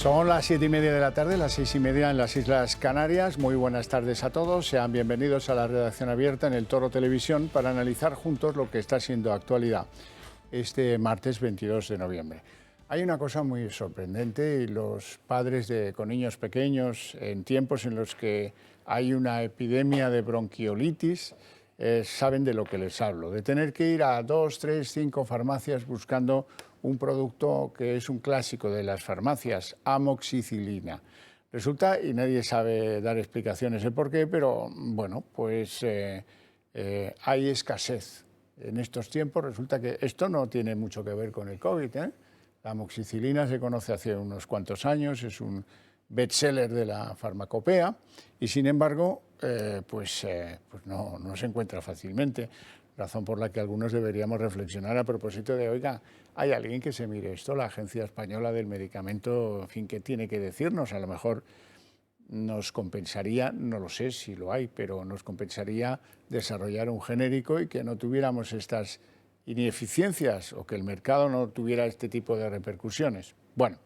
Son las 7:30 de la tarde, las 6:30 en las Islas Canarias. Muy buenas tardes a todos. Sean bienvenidos a la redacción abierta en El Toro Televisión para analizar juntos lo que está siendo actualidad este martes 22 de noviembre. Hay una cosa muy sorprendente y los padres con niños pequeños en tiempos en los que hay una epidemia de bronquiolitis saben de lo que les hablo, de tener que ir a 2, 3, 5 farmacias buscando un producto que es un clásico de las farmacias, amoxicilina. Resulta, y nadie sabe dar explicaciones de por qué, pero bueno, pues hay escasez. En estos tiempos resulta que esto no tiene mucho que ver con el COVID, ¿eh? La amoxicilina se conoce hace unos cuantos años, es un bestseller de la farmacopea y sin embargo pues no se encuentra fácilmente, razón por la que algunos deberíamos reflexionar a propósito de, oiga, hay alguien que se mire esto, la Agencia Española del Medicamento, en fin, ¿qué tiene que decirnos? A lo mejor nos compensaría, no lo sé si lo hay, pero nos compensaría desarrollar un genérico y que no tuviéramos estas ineficiencias o que el mercado no tuviera este tipo de repercusiones. Bueno,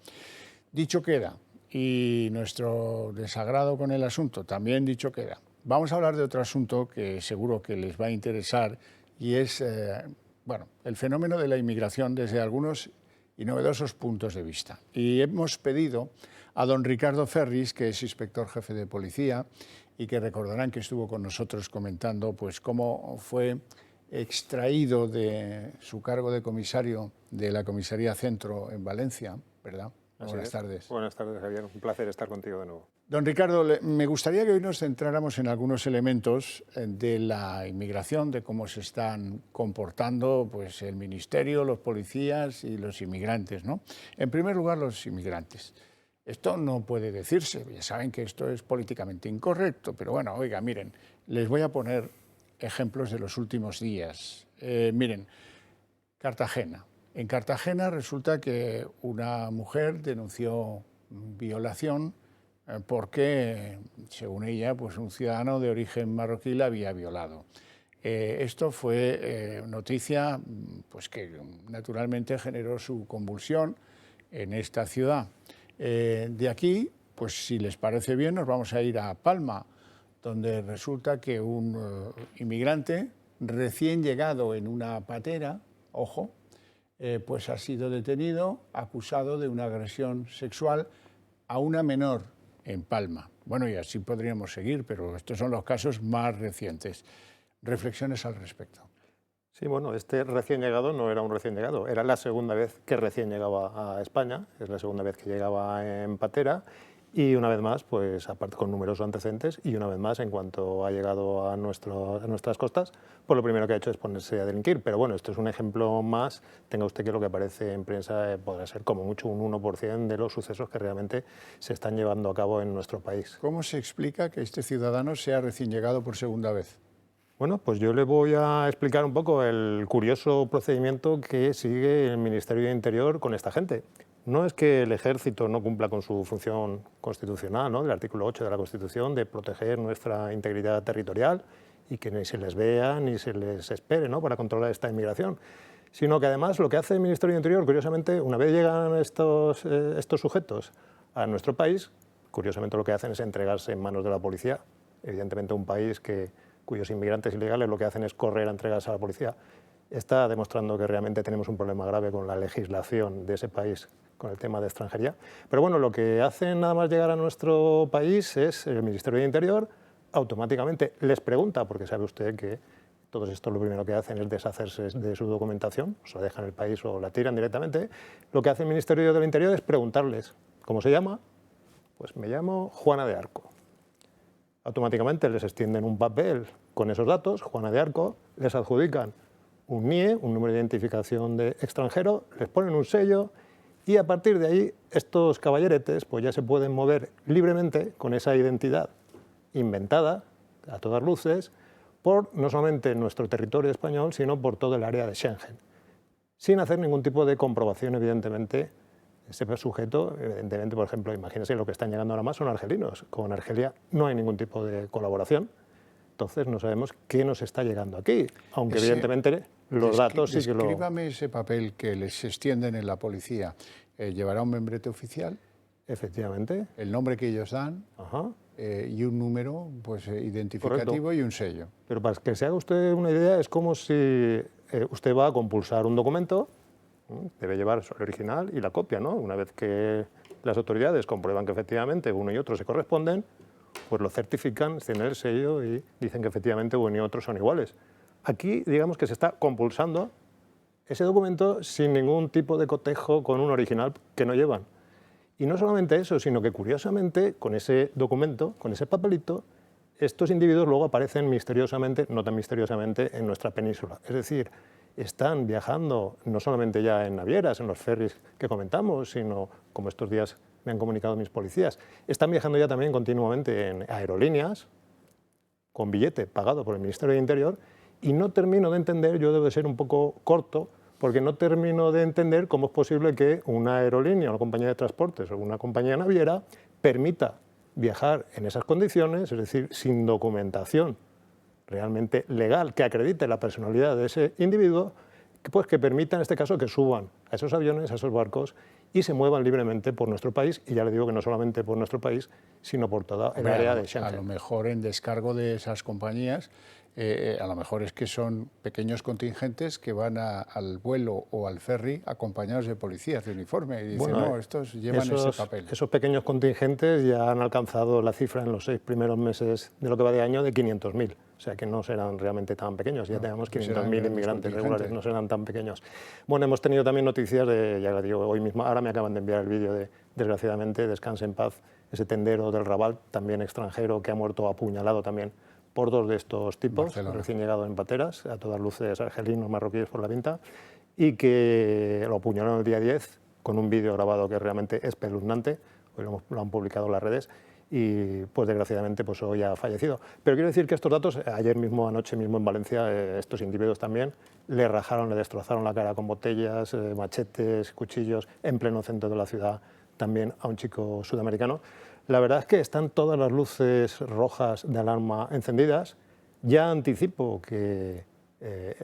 dicho queda, y nuestro desagrado con el asunto también dicho queda. Vamos a hablar de otro asunto que seguro que les va a interesar y es el fenómeno de la inmigración desde algunos y novedosos puntos de vista. Y hemos pedido a don Ricardo Ferris, que es inspector jefe de policía y que recordarán que estuvo con nosotros comentando pues cómo fue extraído de su cargo de comisario de la Comisaría Centro en Valencia, ¿verdad? Buenas tardes. Buenas tardes, Javier. Un placer estar contigo de nuevo. Don Ricardo, me gustaría que hoy nos centráramos en algunos elementos de la inmigración, de cómo se están comportando pues, el Ministerio, los policías y los inmigrantes, ¿no? En primer lugar, los inmigrantes. Esto no puede decirse, ya saben que esto es políticamente incorrecto, pero bueno, oiga, miren, les voy a poner ejemplos de los últimos días. Miren, Cartagena. En Cartagena resulta que una mujer denunció violación porque, según ella, pues un ciudadano de origen marroquí la había violado. Esto fue noticia pues que naturalmente generó su convulsión en esta ciudad. De aquí, pues si les parece bien, nos vamos a ir a Palma, donde resulta que un inmigrante recién llegado en una patera, ojo, pues ha sido detenido, acusado de una agresión sexual a una menor en Palma. Bueno, y así podríamos seguir, pero estos son los casos más recientes. Reflexiones al respecto. Sí, bueno, este recién llegado no era un recién llegado, era la segunda vez que recién llegaba a España, es la segunda vez que llegaba en patera y una vez más, pues aparte con numerosos antecedentes y una vez más en cuanto ha llegado a nuestras costas, pues lo primero que ha hecho es ponerse a delinquir. Pero bueno, esto es un ejemplo más, tenga usted que lo que aparece en prensa podrá ser como mucho un 1% de los sucesos que realmente se están llevando a cabo en nuestro país. ¿Cómo se explica que este ciudadano sea recién llegado por segunda vez? Bueno, pues yo le voy a explicar un poco el curioso procedimiento que sigue el Ministerio de Interior con esta gente. No es que el Ejército no cumpla con su función constitucional, ¿no?, del artículo 8 de la Constitución, de proteger nuestra integridad territorial y que ni se les vea ni se les espere, ¿no?, para controlar esta inmigración, sino que además lo que hace el Ministerio de Interior, curiosamente, una vez llegan estos sujetos a nuestro país, curiosamente lo que hacen es entregarse en manos de la policía, evidentemente un país cuyos inmigrantes ilegales lo que hacen es correr a entregarse a la policía. Está demostrando que realmente tenemos un problema grave con la legislación de ese país con el tema de extranjería. Pero bueno, lo que hacen nada más llegar a nuestro país es el Ministerio de Interior automáticamente les pregunta, porque sabe usted que todos estos lo primero que hacen es deshacerse de su documentación, o se la dejan en el país o la tiran directamente. Lo que hace el Ministerio del Interior es preguntarles, ¿cómo se llama? Pues me llamo Juana de Arco. Automáticamente les extienden un papel con esos datos, Juana de Arco, les adjudican un NIE, un número de identificación de extranjero, les ponen un sello y a partir de ahí estos caballeretes pues ya se pueden mover libremente con esa identidad inventada a todas luces por no solamente nuestro territorio español, sino por todo el área de Schengen, sin hacer ningún tipo de comprobación, evidentemente. Ese sujeto, evidentemente, por ejemplo, imagínense lo que están llegando ahora más son argelinos. Con Argelia no hay ningún tipo de colaboración, entonces no sabemos qué nos está llegando aquí, aunque evidentemente los datos sí que lo... Descríbame ese papel que les extienden en la policía. ¿Llevará un membrete oficial? Efectivamente. El nombre que ellos dan. Ajá. Y un número pues, identificativo. Correcto. Y un sello. Pero para que se haga usted una idea, es como si usted va a compulsar un documento, debe llevar el original y la copia, ¿no? Una vez que las autoridades comprueban que efectivamente uno y otro se corresponden, pues lo certifican, tienen el sello y dicen que efectivamente uno y otro son iguales. Aquí, digamos que se está compulsando ese documento sin ningún tipo de cotejo con un original que no llevan. Y no solamente eso, sino que curiosamente con ese documento, con ese papelito, estos individuos luego aparecen misteriosamente, no tan misteriosamente, en nuestra península. Es decir, están viajando no solamente ya en navieras, en los ferries que comentamos, sino, como estos días me han comunicado mis policías, están viajando ya también continuamente en aerolíneas, con billete pagado por el Ministerio de Interior, y no termino de entender, yo debo de ser un poco corto, porque no termino de entender cómo es posible que una aerolínea, una compañía de transportes o una compañía naviera permita viajar en esas condiciones, es decir, sin documentación realmente legal que acredite la personalidad de ese individuo, pues que permita en este caso que suban a esos aviones, a esos barcos y se muevan libremente por nuestro país, y ya le digo que no solamente por nuestro país, sino por toda el área de Schengen. A lo mejor en descargo de esas compañías, a lo mejor es que son pequeños contingentes que van al vuelo o al ferry acompañados de policías de uniforme y dicen, no, estos llevan ese papel. Esos pequeños contingentes ya han alcanzado la cifra en los 6 primeros meses de lo que va de año de 500.000. O sea que no serán realmente tan pequeños, ya tenemos 500.000 inmigrantes regulares, no serán tan pequeños. Bueno, hemos tenido también noticias de, ya lo digo, hoy mismo, ahora me acaban de enviar el vídeo de, desgraciadamente, Descanse en paz, ese tendero del Raval, también extranjero, que ha muerto apuñalado también por 2 de estos tipos, recién llegado en pateras, a todas luces argelinos, marroquíes por la pinta, y que lo apuñalaron el día 10 con un vídeo grabado que realmente es espeluznante, hoy lo han publicado en las redes, y pues desgraciadamente pues hoy ha fallecido. Pero quiero decir que estos datos, ayer mismo, anoche mismo en Valencia, estos individuos también le rajaron, le destrozaron la cara con botellas, machetes, cuchillos, en pleno centro de la ciudad, también a un chico sudamericano. La verdad es que están todas las luces rojas de alarma encendidas. Ya anticipo que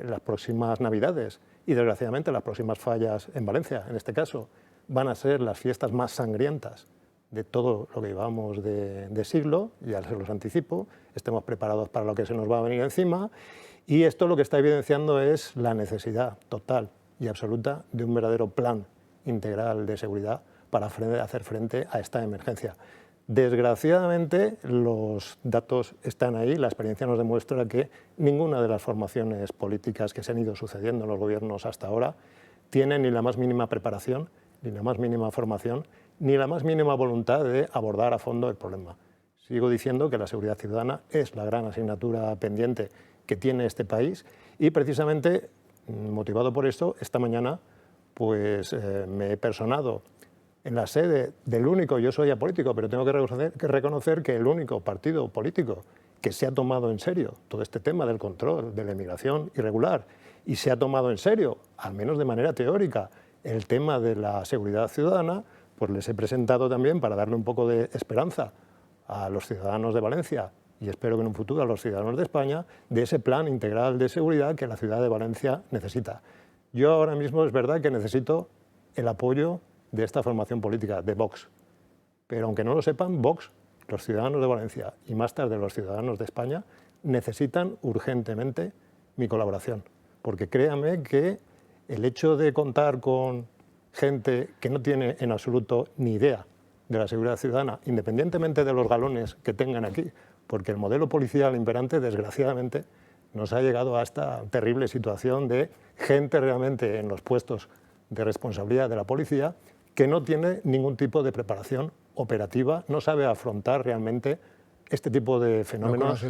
las próximas Navidades y desgraciadamente las próximas fallas en Valencia, en este caso, van a ser las fiestas más sangrientas de todo lo que llevamos de siglo, ya se los anticipo, estemos preparados para lo que se nos va a venir encima, y esto lo que está evidenciando es la necesidad total y absoluta de un verdadero plan integral de seguridad para hacer frente a esta emergencia. Desgraciadamente los datos están ahí, la experiencia nos demuestra que ninguna de las formaciones políticas que se han ido sucediendo en los gobiernos hasta ahora tiene ni la más mínima preparación, ni la más mínima formación, ni la más mínima voluntad de abordar a fondo el problema. Sigo diciendo que la seguridad ciudadana es la gran asignatura pendiente que tiene este país y precisamente, motivado por esto, esta mañana pues, me he personado en la sede del único, yo soy apolítico, pero tengo que reconocer que el único partido político que se ha tomado en serio todo este tema del control de la inmigración irregular y se ha tomado en serio, al menos de manera teórica, el tema de la seguridad ciudadana, pues les he presentado también para darle un poco de esperanza a los ciudadanos de Valencia y espero que en un futuro a los ciudadanos de España, de ese plan integral de seguridad que la ciudad de Valencia necesita. Yo ahora mismo es verdad que necesito el apoyo de esta formación política, de Vox. Pero aunque no lo sepan, Vox, los ciudadanos de Valencia y más tarde los ciudadanos de España, necesitan urgentemente mi colaboración. Porque créanme que el hecho de contar con gente que no tiene en absoluto ni idea de la seguridad ciudadana, independientemente de los galones que tengan aquí, porque el modelo policial imperante, desgraciadamente, nos ha llegado a esta terrible situación de gente realmente en los puestos de responsabilidad de la policía que no tiene ningún tipo de preparación operativa, no sabe afrontar realmente este tipo de fenómenos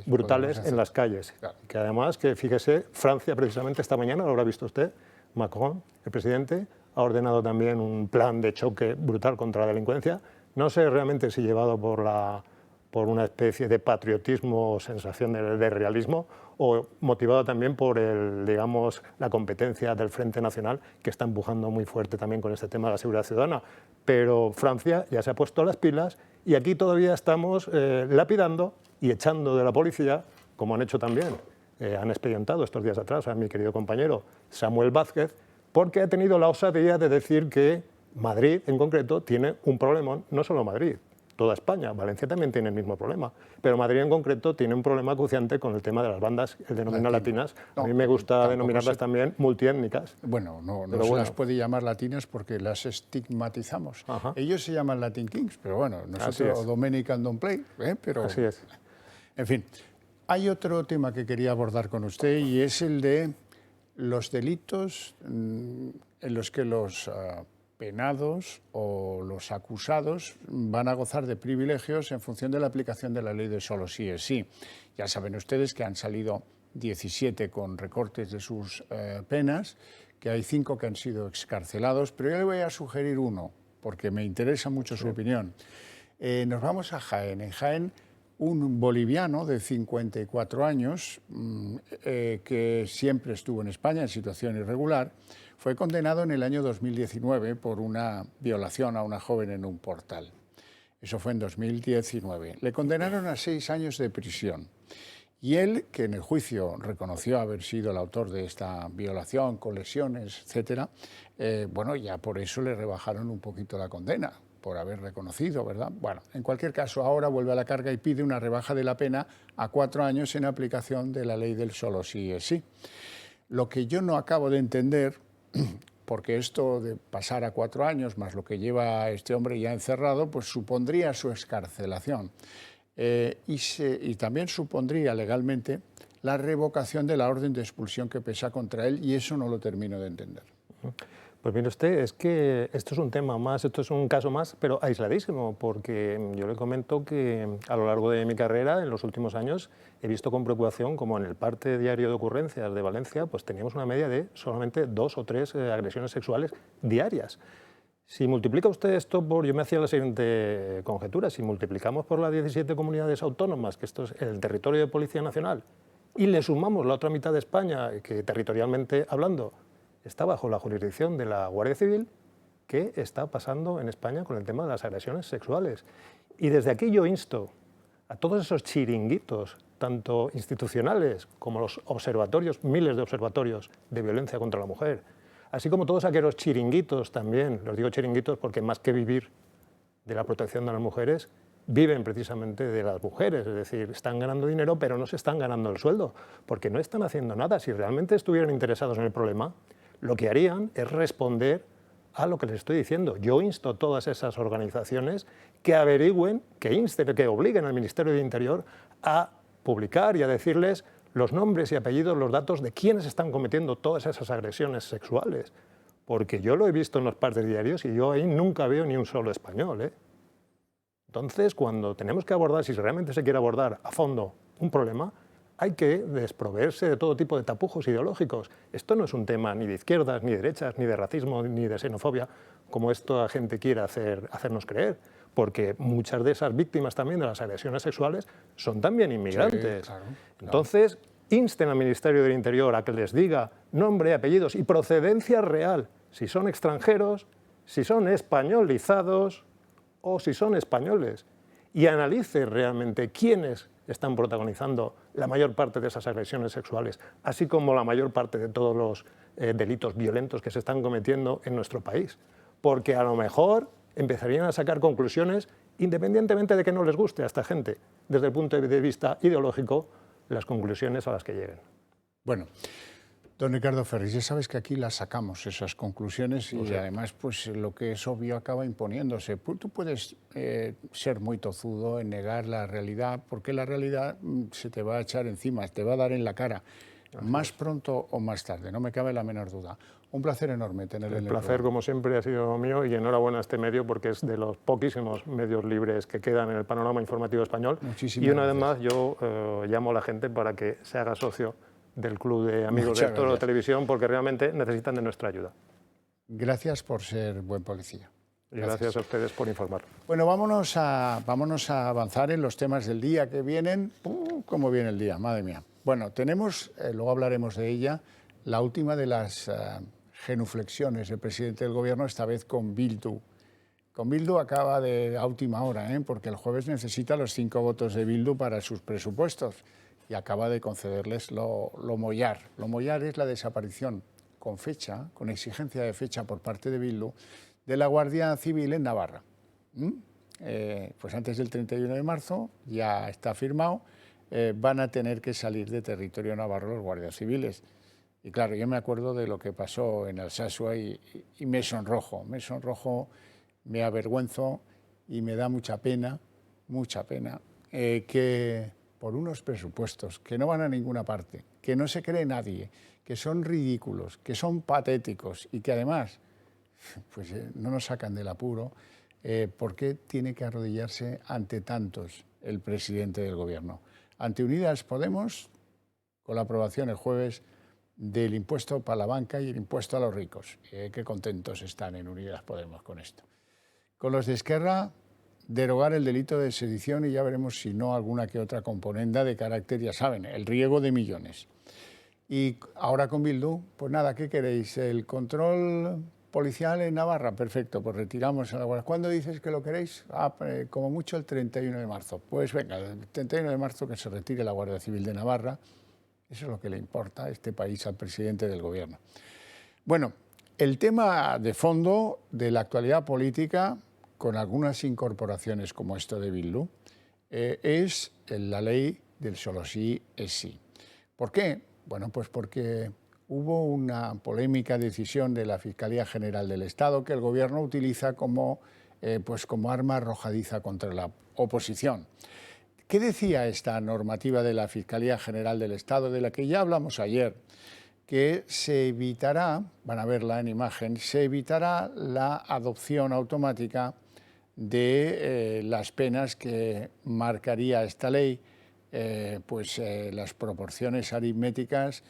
brutales en las calles. Claro. Que además, que fíjese, Francia precisamente esta mañana, lo habrá visto usted, Macron, el presidente, ha ordenado también un plan de choque brutal contra la delincuencia. No sé realmente si llevado por una especie de patriotismo o sensación de realismo o motivado también por digamos, la competencia del Frente Nacional que está empujando muy fuerte también con este tema de la seguridad ciudadana. Pero Francia ya se ha puesto las pilas y aquí todavía estamos lapidando y echando de la policía, como han hecho también, han expedientado estos días atrás a mi querido compañero Samuel Vázquez, porque ha tenido la osadía de decir que Madrid, en concreto, tiene un problema, no solo Madrid, toda España. Valencia también tiene el mismo problema. Pero Madrid, en concreto, tiene un problema acuciante con el tema de las bandas, el denominar latinas. A mí me gusta denominarlas también multiétnicas. Bueno, no se las puede llamar latinas porque las estigmatizamos. Ajá. Ellos se llaman Latin Kings, pero bueno, nosotros, o Dominican Don't Play, pero... Así es. En fin, hay otro tema que quería abordar con usted y es el de los delitos en los que los penados o los acusados van a gozar de privilegios en función de la aplicación de la ley de solo sí es sí. Ya saben ustedes que han salido 17 con recortes de sus penas, que hay 5 que han sido excarcelados, pero yo le voy a sugerir uno, porque me interesa mucho su opinión. Nos vamos a Jaén. En Jaén, un boliviano de 54 años, que siempre estuvo en España en situación irregular, fue condenado en el año 2019 por una violación a una joven en un portal. Eso fue en 2019. Le condenaron a 6 años de prisión. Y él, que en el juicio reconoció haber sido el autor de esta violación, con lesiones, etc., bueno, ya por eso le rebajaron un poquito la condena, por haber reconocido, ¿verdad? Bueno, en cualquier caso, ahora vuelve a la carga y pide una rebaja de la pena a 4 años en aplicación de la ley del solo sí es sí. Lo que yo no acabo de entender, porque esto de pasar a 4 años, más lo que lleva este hombre ya encerrado, pues supondría su excarcelación. Y también supondría legalmente la revocación de la orden de expulsión que pesa contra él, y eso no lo termino de entender. Pues mire usted, es que esto es un tema más, esto es un caso más, pero aisladísimo, porque yo le comento que a lo largo de mi carrera, en los últimos años, he visto con preocupación como en el parte diario de ocurrencias de Valencia, pues teníamos una media de solamente 2 o 3 agresiones sexuales diarias. Si multiplica usted esto por, yo me hacía la siguiente conjetura, si multiplicamos por las 17 comunidades autónomas, que esto es el territorio de Policía Nacional, y le sumamos la otra mitad de España, que territorialmente hablando está bajo la jurisdicción de la Guardia Civil, ¿qué está pasando en España con el tema de las agresiones sexuales? Y desde aquí yo insto a todos esos chiringuitos, tanto institucionales como los observatorios, miles de observatorios de violencia contra la mujer, así como todos aquellos chiringuitos también, los digo chiringuitos porque más que vivir de la protección de las mujeres, viven precisamente de las mujeres, es decir, están ganando dinero pero no se están ganando el sueldo, porque no están haciendo nada. Si realmente estuvieran interesados en el problema, lo que harían es responder a lo que les estoy diciendo. Yo insto a todas esas organizaciones que averigüen, que insten, que obliguen al Ministerio de Interior a publicar y a decirles los nombres y apellidos, los datos de quiénes están cometiendo todas esas agresiones sexuales. Porque yo lo he visto en los partes diarios y yo ahí nunca veo ni un solo español, ¿eh? Entonces, cuando tenemos que abordar, si realmente se quiere abordar a fondo un problema, hay que desproveerse de todo tipo de tapujos ideológicos. Esto no es un tema ni de izquierdas, ni de derechas, ni de racismo, ni de xenofobia, como esta gente quiere hacernos creer, porque muchas de esas víctimas también de las agresiones sexuales son también inmigrantes. Sí, claro. Entonces, insten al Ministerio del Interior a que les diga nombre, apellidos y procedencia real, si son extranjeros, si son españolizados o si son españoles, y analice realmente quiénes están protagonizando la mayor parte de esas agresiones sexuales, así como la mayor parte de todos los delitos violentos que se están cometiendo en nuestro país. Porque a lo mejor empezarían a sacar conclusiones, independientemente de que no les guste a esta gente, desde el punto de vista ideológico, las conclusiones a las que lleguen. Bueno, don Ricardo Ferris, ya sabes que aquí las sacamos, esas conclusiones, y además pues lo que es obvio acaba imponiéndose. Tú puedes ser muy tozudo en negar la realidad, porque la realidad se te va a echar encima, te va a dar en la cara, más pronto o más tarde, no me cabe la menor duda. Un placer enorme tenerle en el programa. El placer, como siempre, ha sido mío, y enhorabuena a este medio porque es de los poquísimos medios libres que quedan en el panorama informativo español. Muchísimas y una vez gracias. más yo llamo a la gente para que se haga socio del Club de Amigos del Toro de Televisión, porque realmente necesitan de nuestra ayuda. Gracias por ser buen policía. Y gracias a ustedes por informar. Bueno, vámonos a avanzar en los temas del día que vienen. ¿Cómo viene el día? Madre mía. Bueno, tenemos, luego hablaremos de ella, la última de las genuflexiones del presidente del Gobierno, esta vez con Bildu. Con Bildu acaba a última hora, porque el jueves necesita los 5 votos de Bildu para sus presupuestos y acaba de concederles lo mollar. Lo mollar es la desaparición con fecha, con exigencia de fecha por parte de Bildu, de la Guardia Civil en Navarra. Pues antes del 31 de marzo, ya está firmado, van a tener que salir de territorio navarro los guardias civiles. Y claro, yo me acuerdo de lo que pasó en Alsasua y me sonrojo, me avergüenzo y me da mucha pena, que por unos presupuestos que no van a ninguna parte, que no se cree nadie, que son ridículos, que son patéticos y que además pues, no nos sacan del apuro, ¿por qué tiene que arrodillarse ante tantos el presidente del Gobierno? Ante Unidas Podemos, con la aprobación el jueves del impuesto para la banca y el impuesto a los ricos. Qué contentos están en Unidas Podemos con esto. Con los de Esquerra, derogar el delito de sedición y ya veremos si no alguna que otra componenda de carácter, ya saben, el riego de millones. Y ahora con Bildu, pues nada, ¿qué queréis? ¿El control policial en Navarra? Perfecto, pues retiramos a la Guardia. ¿Cuándo dices que lo queréis? Como mucho el 31 de marzo. Pues venga, el 31 de marzo que se retire la Guardia Civil de Navarra. Eso es lo que le importa a este país, al presidente del Gobierno. Bueno, el tema de fondo de la actualidad política, con algunas incorporaciones como esto de Bildu, es la ley del solo sí es sí. ¿Por qué? Bueno, pues porque hubo una polémica decisión de la Fiscalía General del Estado que el Gobierno utiliza como arma arrojadiza contra la oposición. ¿Qué decía esta normativa de la Fiscalía General del Estado, de la que ya hablamos ayer? Que se evitará, van a verla en imagen, se evitará la adopción automática de las penas que marcaría esta ley, las proporciones aritméticas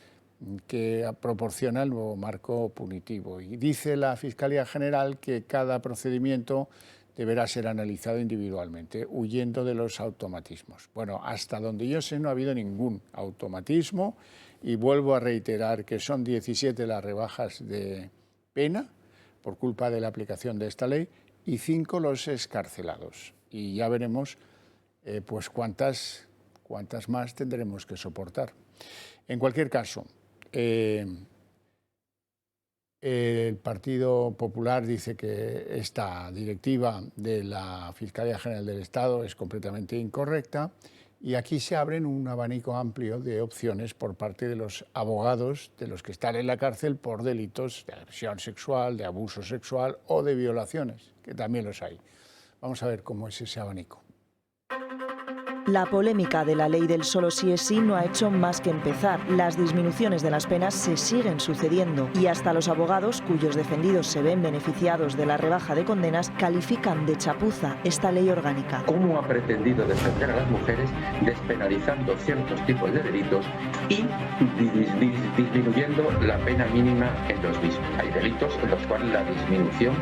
que proporciona el nuevo marco punitivo. Y dice la Fiscalía General que cada procedimiento deberá ser analizado individualmente, huyendo de los automatismos. Bueno, hasta donde yo sé no ha habido ningún automatismo y vuelvo a reiterar que son 17 las rebajas de pena por culpa de la aplicación de esta ley y 5 los excarcelados. Y ya veremos cuántas más tendremos que soportar. En cualquier caso, el Partido Popular dice que esta directiva de la Fiscalía General del Estado es completamente incorrecta y aquí se abren un abanico amplio de opciones por parte de los abogados de los que están en la cárcel por delitos de agresión sexual, de abuso sexual o de violaciones, que también los hay. Vamos a ver cómo es ese abanico. La polémica de la ley del solo sí es sí no ha hecho más que empezar. Las disminuciones de las penas se siguen sucediendo y hasta los abogados, cuyos defendidos se ven beneficiados de la rebaja de condenas, califican de chapuza esta ley orgánica. ¿Cómo ha pretendido defender a las mujeres despenalizando ciertos tipos de delitos y disminuyendo la pena mínima en los mismos? Hay delitos en los cuales la disminución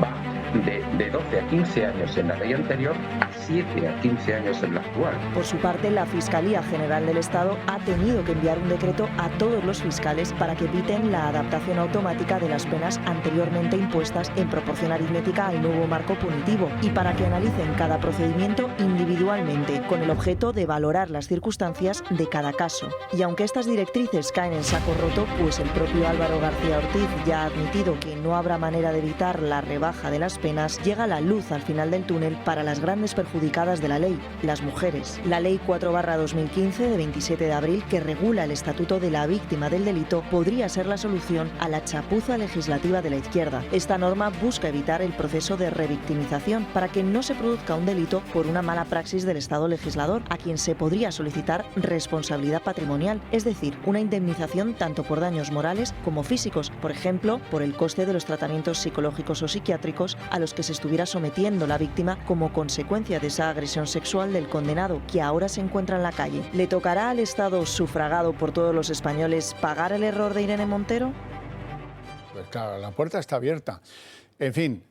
va de 12 a 15 años en la ley anterior a 7 a 15 años en la actual. Por su parte, la Fiscalía General del Estado ha tenido que enviar un decreto a todos los fiscales para que eviten la adaptación automática de las penas anteriormente impuestas en proporción aritmética al nuevo marco punitivo y para que analicen cada procedimiento individualmente, con el objeto de valorar las circunstancias de cada caso. Y aunque estas directrices caen en saco roto, pues el propio Álvaro García Ortiz ya ha admitido que no habrá manera de evitar la rebaja de las penas, llega la luz al final del túnel para las grandes perjudicadas de la ley, las mujeres. La Ley 4/2015 de 27 de abril, que regula el estatuto de la víctima del delito, podría ser la solución a la chapuza legislativa de la izquierda. Esta norma busca evitar el proceso de revictimización para que no se produzca un delito por una mala praxis del Estado legislador, a quien se podría solicitar responsabilidad patrimonial, es decir, una indemnización tanto por daños morales como físicos, por ejemplo, por el coste de los tratamientos psicológicos o psiquiátricos a los que se estuviera sometiendo la víctima como consecuencia de esa agresión sexual del condenado, que ahora se encuentra en la calle. ¿Le tocará al Estado, sufragado por todos los españoles, pagar el error de Irene Montero? Pues claro, la puerta está abierta. En fin,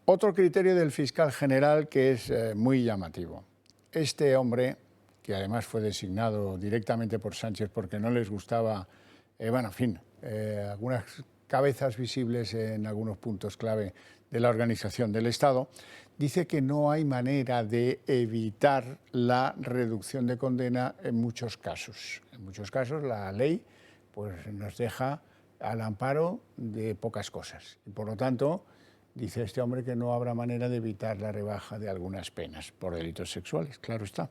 otro criterio del fiscal general que es muy llamativo. Este hombre, que además fue designado directamente por Sánchez porque no les gustaba, algunas cabezas visibles en algunos puntos clave de la organización del Estado, dice que no hay manera de evitar la reducción de condena en muchos casos. En muchos casos la ley nos deja al amparo de pocas cosas. Y por lo tanto, Dice este hombre que no habrá manera de evitar la rebaja de algunas penas por delitos sexuales, claro está.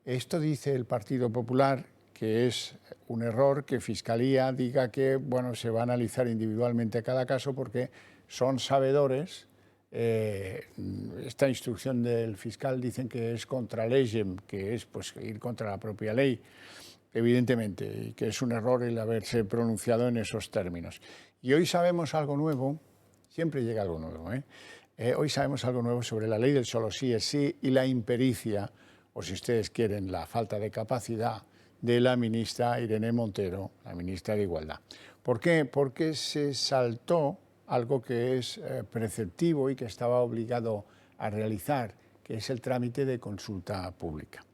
Esto dice el Partido Popular, que es un error que Fiscalía diga que bueno, se va a analizar individualmente cada caso porque son sabedores. Esta instrucción del fiscal dicen que es contra legem, que es pues, ir contra la propia ley, evidentemente, y que es un error el haberse pronunciado en esos términos. Y hoy sabemos algo nuevo, siempre llega algo nuevo, hoy sabemos algo nuevo sobre la ley del solo sí es sí y la impericia, o si ustedes quieren, la falta de capacidad de la ministra Irene Montero, la ministra de Igualdad. ¿Por qué? Porque se saltó algo que es preceptivo y que estaba obligado a realizar, que es el trámite de consulta pública.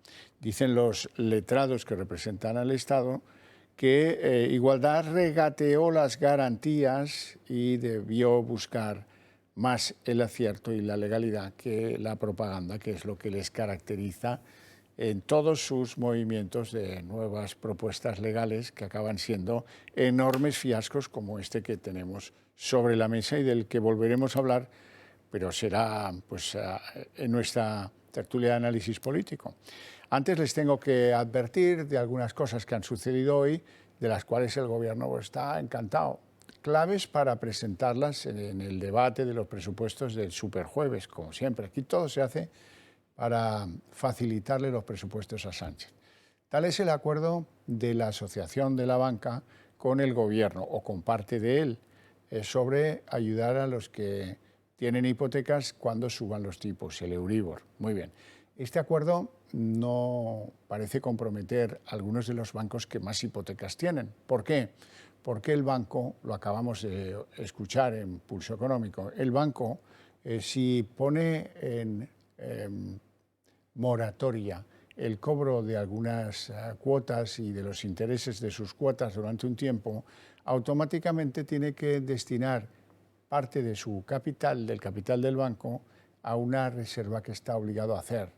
Dicen los letrados que representan al Estado que Igualdad regateó las garantías y debió buscar más el acierto y la legalidad que la propaganda, que es lo que les caracteriza en todos sus movimientos de nuevas propuestas legales que acaban siendo enormes fiascos como este que tenemos sobre la mesa y del que volveremos a hablar, pero será pues, en nuestra tertulia de análisis político. Antes les tengo que advertir de algunas cosas que han sucedido hoy, de las cuales el Gobierno está encantado. Claves para presentarlas en el debate de los presupuestos del superjueves, como siempre. Aquí todo se hace para facilitarle los presupuestos a Sánchez. Tal es el acuerdo de la Asociación de la Banca con el Gobierno, o con parte de él, sobre ayudar a los que tienen hipotecas cuando suban los tipos, el Euribor. Muy bien. Este acuerdo no parece comprometer a algunos de los bancos que más hipotecas tienen. ¿Por qué? Porque el banco, lo acabamos de escuchar en Pulso Económico, el banco si pone en moratoria el cobro de algunas cuotas y de los intereses de sus cuotas durante un tiempo, automáticamente tiene que destinar parte de su capital, del capital del banco, a una reserva que está obligado a hacer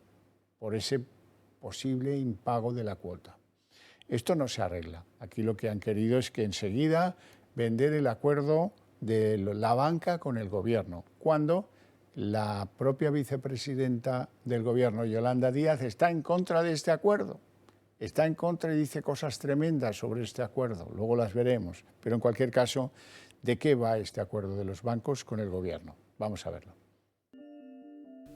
por ese posible impago de la cuota. Esto no se arregla. Aquí lo que han querido es que enseguida vender el acuerdo de la banca con el Gobierno, cuando la propia vicepresidenta del Gobierno, Yolanda Díaz, está en contra de este acuerdo. Está en contra y dice cosas tremendas sobre este acuerdo. Luego las veremos. Pero en cualquier caso, ¿de qué va este acuerdo de los bancos con el Gobierno? Vamos a verlo.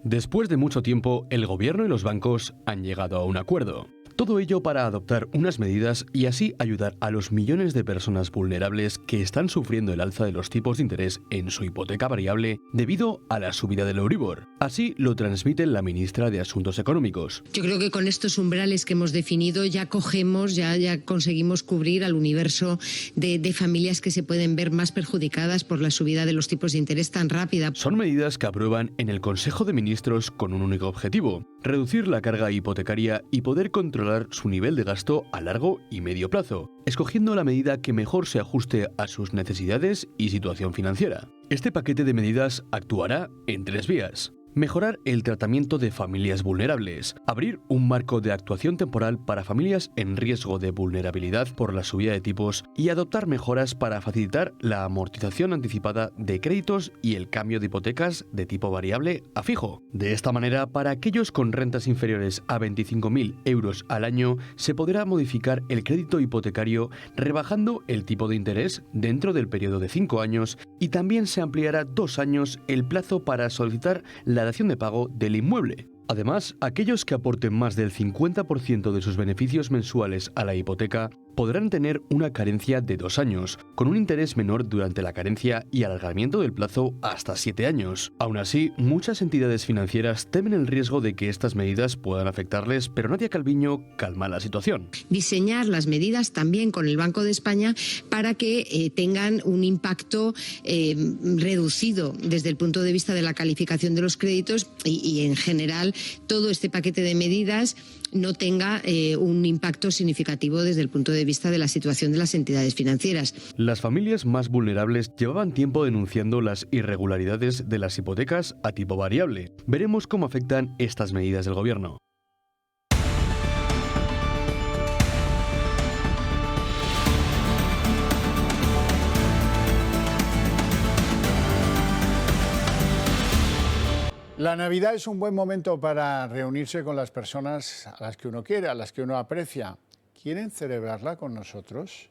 Después de mucho tiempo, el Gobierno y los bancos han llegado a un acuerdo. Todo ello para adoptar unas medidas y así ayudar a los millones de personas vulnerables que están sufriendo el alza de los tipos de interés en su hipoteca variable debido a la subida del Euribor. Así lo transmite la ministra de Asuntos Económicos. Yo creo que con estos umbrales que hemos definido ya cogemos, ya conseguimos cubrir al universo de familias que se pueden ver más perjudicadas por la subida de los tipos de interés tan rápida. Son medidas que aprueban en el Consejo de Ministros con un único objetivo: reducir la carga hipotecaria y poder controlar su nivel de gasto a largo y medio plazo, escogiendo la medida que mejor se ajuste a sus necesidades y situación financiera. Este paquete de medidas actuará en 3 vías. Mejorar el tratamiento de familias vulnerables, abrir un marco de actuación temporal para familias en riesgo de vulnerabilidad por la subida de tipos y adoptar mejoras para facilitar la amortización anticipada de créditos y el cambio de hipotecas de tipo variable a fijo. De esta manera, para aquellos con rentas inferiores a 25.000 euros al año, se podrá modificar el crédito hipotecario rebajando el tipo de interés dentro del periodo de 5 años y también se ampliará 2 años el plazo para solicitar la dación de pago del inmueble. Además, aquellos que aporten más del 50% de sus beneficios mensuales a la hipoteca podrán tener una carencia de 2 años, con un interés menor durante la carencia y alargamiento del plazo hasta 7 años. Aún así, muchas entidades financieras temen el riesgo de que estas medidas puedan afectarles, pero Nadia Calviño calma la situación. Diseñar las medidas también con el Banco de España para que tengan un impacto reducido desde el punto de vista de la calificación de los créditos y en general todo este paquete de medidas no tenga un impacto significativo desde el punto de vista de la situación de las entidades financieras. Las familias más vulnerables llevaban tiempo denunciando las irregularidades de las hipotecas a tipo variable. Veremos cómo afectan estas medidas del Gobierno. La Navidad es un buen momento para reunirse con las personas a las que uno quiere, a las que uno aprecia. ¿Quieren celebrarla con nosotros?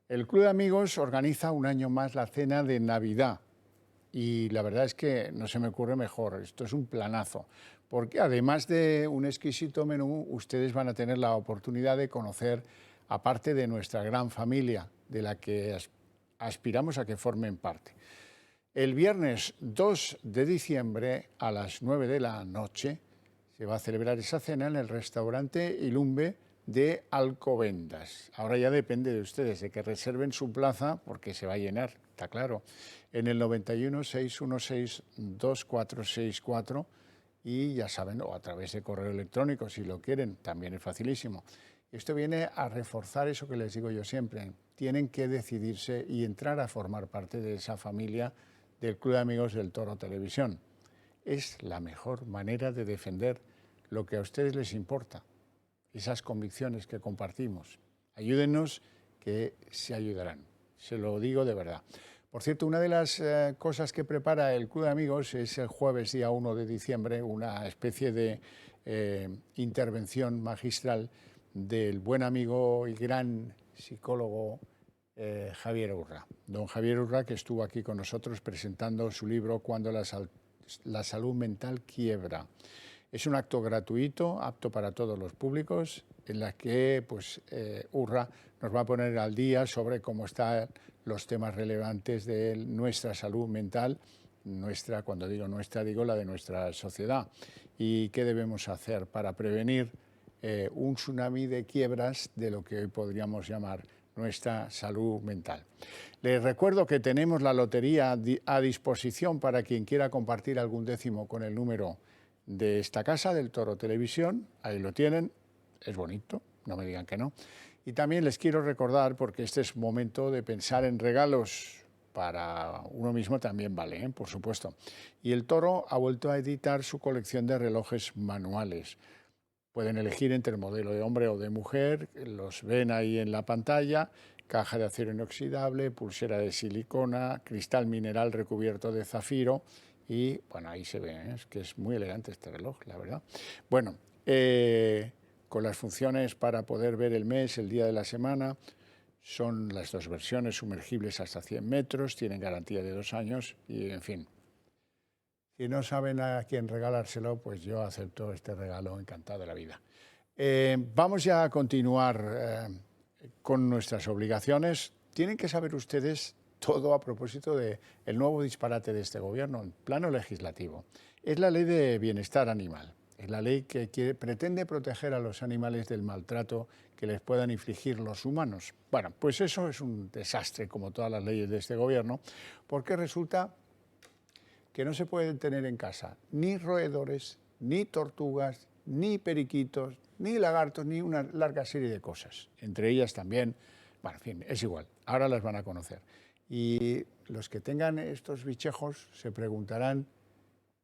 El Club de Amigos organiza un año más la cena de Navidad y la verdad es que no se me ocurre mejor. Esto es un planazo, porque además de un exquisito menú, ustedes van a tener la oportunidad de conocer a parte de nuestra gran familia, de la que aspiramos a que formen parte. El viernes 2 de diciembre a las 9 de la noche se va a celebrar esa cena en el restaurante Ilumbe de Alcobendas. Ahora ya depende de ustedes, de que reserven su plaza, porque se va a llenar, está claro, en el 91 616 2464 y ya saben, o a través de correo electrónico si lo quieren, también es facilísimo. Esto viene a reforzar eso que les digo yo siempre, tienen que decidirse y entrar a formar parte de esa familia del Club de Amigos del Toro Televisión. Es la mejor manera de defender lo que a ustedes les importa, esas convicciones que compartimos. Ayúdennos, que se ayudarán. Se lo digo de verdad. Por cierto, una de las cosas que prepara el Club de Amigos es el jueves día 1 de diciembre, una especie de intervención magistral del buen amigo y gran psicólogo Javier Urra. Don Javier Urra, que estuvo aquí con nosotros presentando su libro Cuando la salud mental quiebra. Es un acto gratuito, apto para todos los públicos, en la que Urra nos va a poner al día sobre cómo están los temas relevantes de nuestra salud mental, cuando digo nuestra, digo la de nuestra sociedad, y qué debemos hacer para prevenir un tsunami de quiebras de lo que hoy podríamos llamar nuestra salud mental. Les recuerdo que tenemos la lotería a disposición para quien quiera compartir algún décimo con el número de esta casa, del Toro Televisión. Ahí lo tienen, es bonito, no me digan que no. Y también les quiero recordar, porque este es momento de pensar en regalos para uno mismo, también vale, por supuesto. Y el Toro ha vuelto a editar su colección de relojes manuales. Pueden elegir entre el modelo de hombre o de mujer, los ven ahí en la pantalla, caja de acero inoxidable, pulsera de silicona, cristal mineral recubierto de zafiro y, bueno, ahí se ve, es que es muy elegante este reloj, la verdad. Bueno, con las funciones para poder ver el mes, el día de la semana, son las dos versiones sumergibles hasta 100 metros, tienen garantía de 2 años y, en fin. Si no saben a quién regalárselo, pues yo acepto este regalo, encantado de la vida. Vamos ya a continuar con nuestras obligaciones. Tienen que saber ustedes todo a propósito del nuevo disparate de este gobierno en plano legislativo. Es la Ley de Bienestar Animal. Es la ley que pretende proteger a los animales del maltrato que les puedan infligir los humanos. Bueno, pues eso es un desastre, como todas las leyes de este gobierno, porque resulta que no se pueden tener en casa ni roedores, ni tortugas, ni periquitos, ni lagartos, ni una larga serie de cosas. Entre ellas también, bueno, en fin, es igual, ahora las van a conocer. Y los que tengan estos bichejos se preguntarán,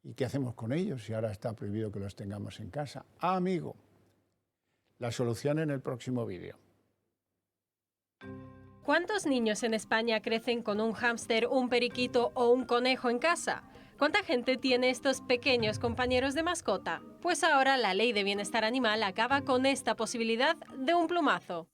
¿y qué hacemos con ellos si ahora está prohibido que los tengamos en casa? Ah, amigo, la solución en el próximo vídeo. ¿Cuántos niños en España crecen con un hámster, un periquito o un conejo en casa? ¿Cuánta gente tiene estos pequeños compañeros de mascota? Pues ahora la Ley de Bienestar Animal acaba con esta posibilidad de un plumazo.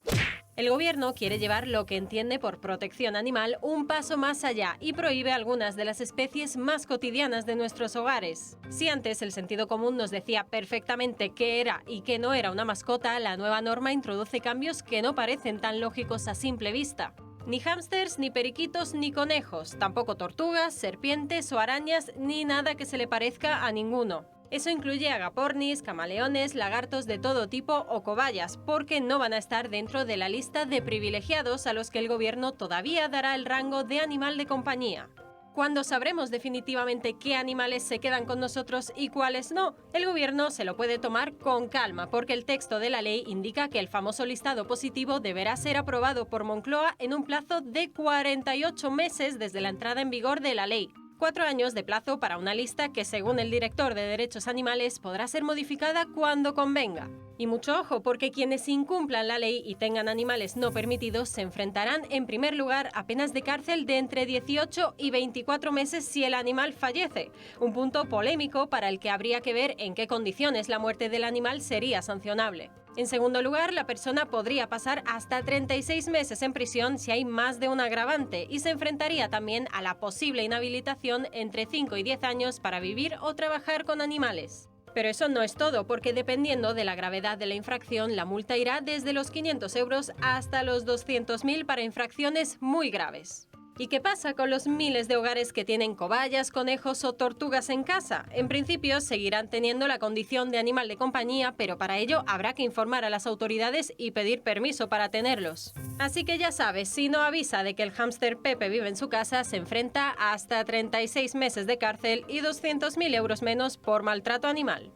El gobierno quiere llevar lo que entiende por protección animal un paso más allá y prohíbe algunas de las especies más cotidianas de nuestros hogares. Si antes el sentido común nos decía perfectamente qué era y qué no era una mascota, la nueva norma introduce cambios que no parecen tan lógicos a simple vista. Ni hámsters, ni periquitos, ni conejos, tampoco tortugas, serpientes o arañas, ni nada que se le parezca a ninguno. Eso incluye agapornis, camaleones, lagartos de todo tipo o cobayas, porque no van a estar dentro de la lista de privilegiados a los que el gobierno todavía dará el rango de animal de compañía. Cuando sabremos definitivamente qué animales se quedan con nosotros y cuáles no, el gobierno se lo puede tomar con calma, porque el texto de la ley indica que el famoso listado positivo deberá ser aprobado por Moncloa en un plazo de 48 meses desde la entrada en vigor de la ley. 4 años de plazo para una lista que, según el director de Derechos Animales, podrá ser modificada cuando convenga. Y mucho ojo, porque quienes incumplan la ley y tengan animales no permitidos se enfrentarán, en primer lugar, a penas de cárcel de entre 18 y 24 meses si el animal fallece. Un punto polémico para el que habría que ver en qué condiciones la muerte del animal sería sancionable. En segundo lugar, la persona podría pasar hasta 36 meses en prisión si hay más de un agravante y se enfrentaría también a la posible inhabilitación entre 5 y 10 años para vivir o trabajar con animales. Pero eso no es todo, porque dependiendo de la gravedad de la infracción, la multa irá desde los 500 euros hasta los 200.000 para infracciones muy graves. ¿Y qué pasa con los miles de hogares que tienen cobayas, conejos o tortugas en casa? En principio seguirán teniendo la condición de animal de compañía, pero para ello habrá que informar a las autoridades y pedir permiso para tenerlos. Así que ya sabes, si no avisa de que el hámster Pepe vive en su casa, se enfrenta a hasta 36 meses de cárcel y 200.000 euros menos por maltrato animal.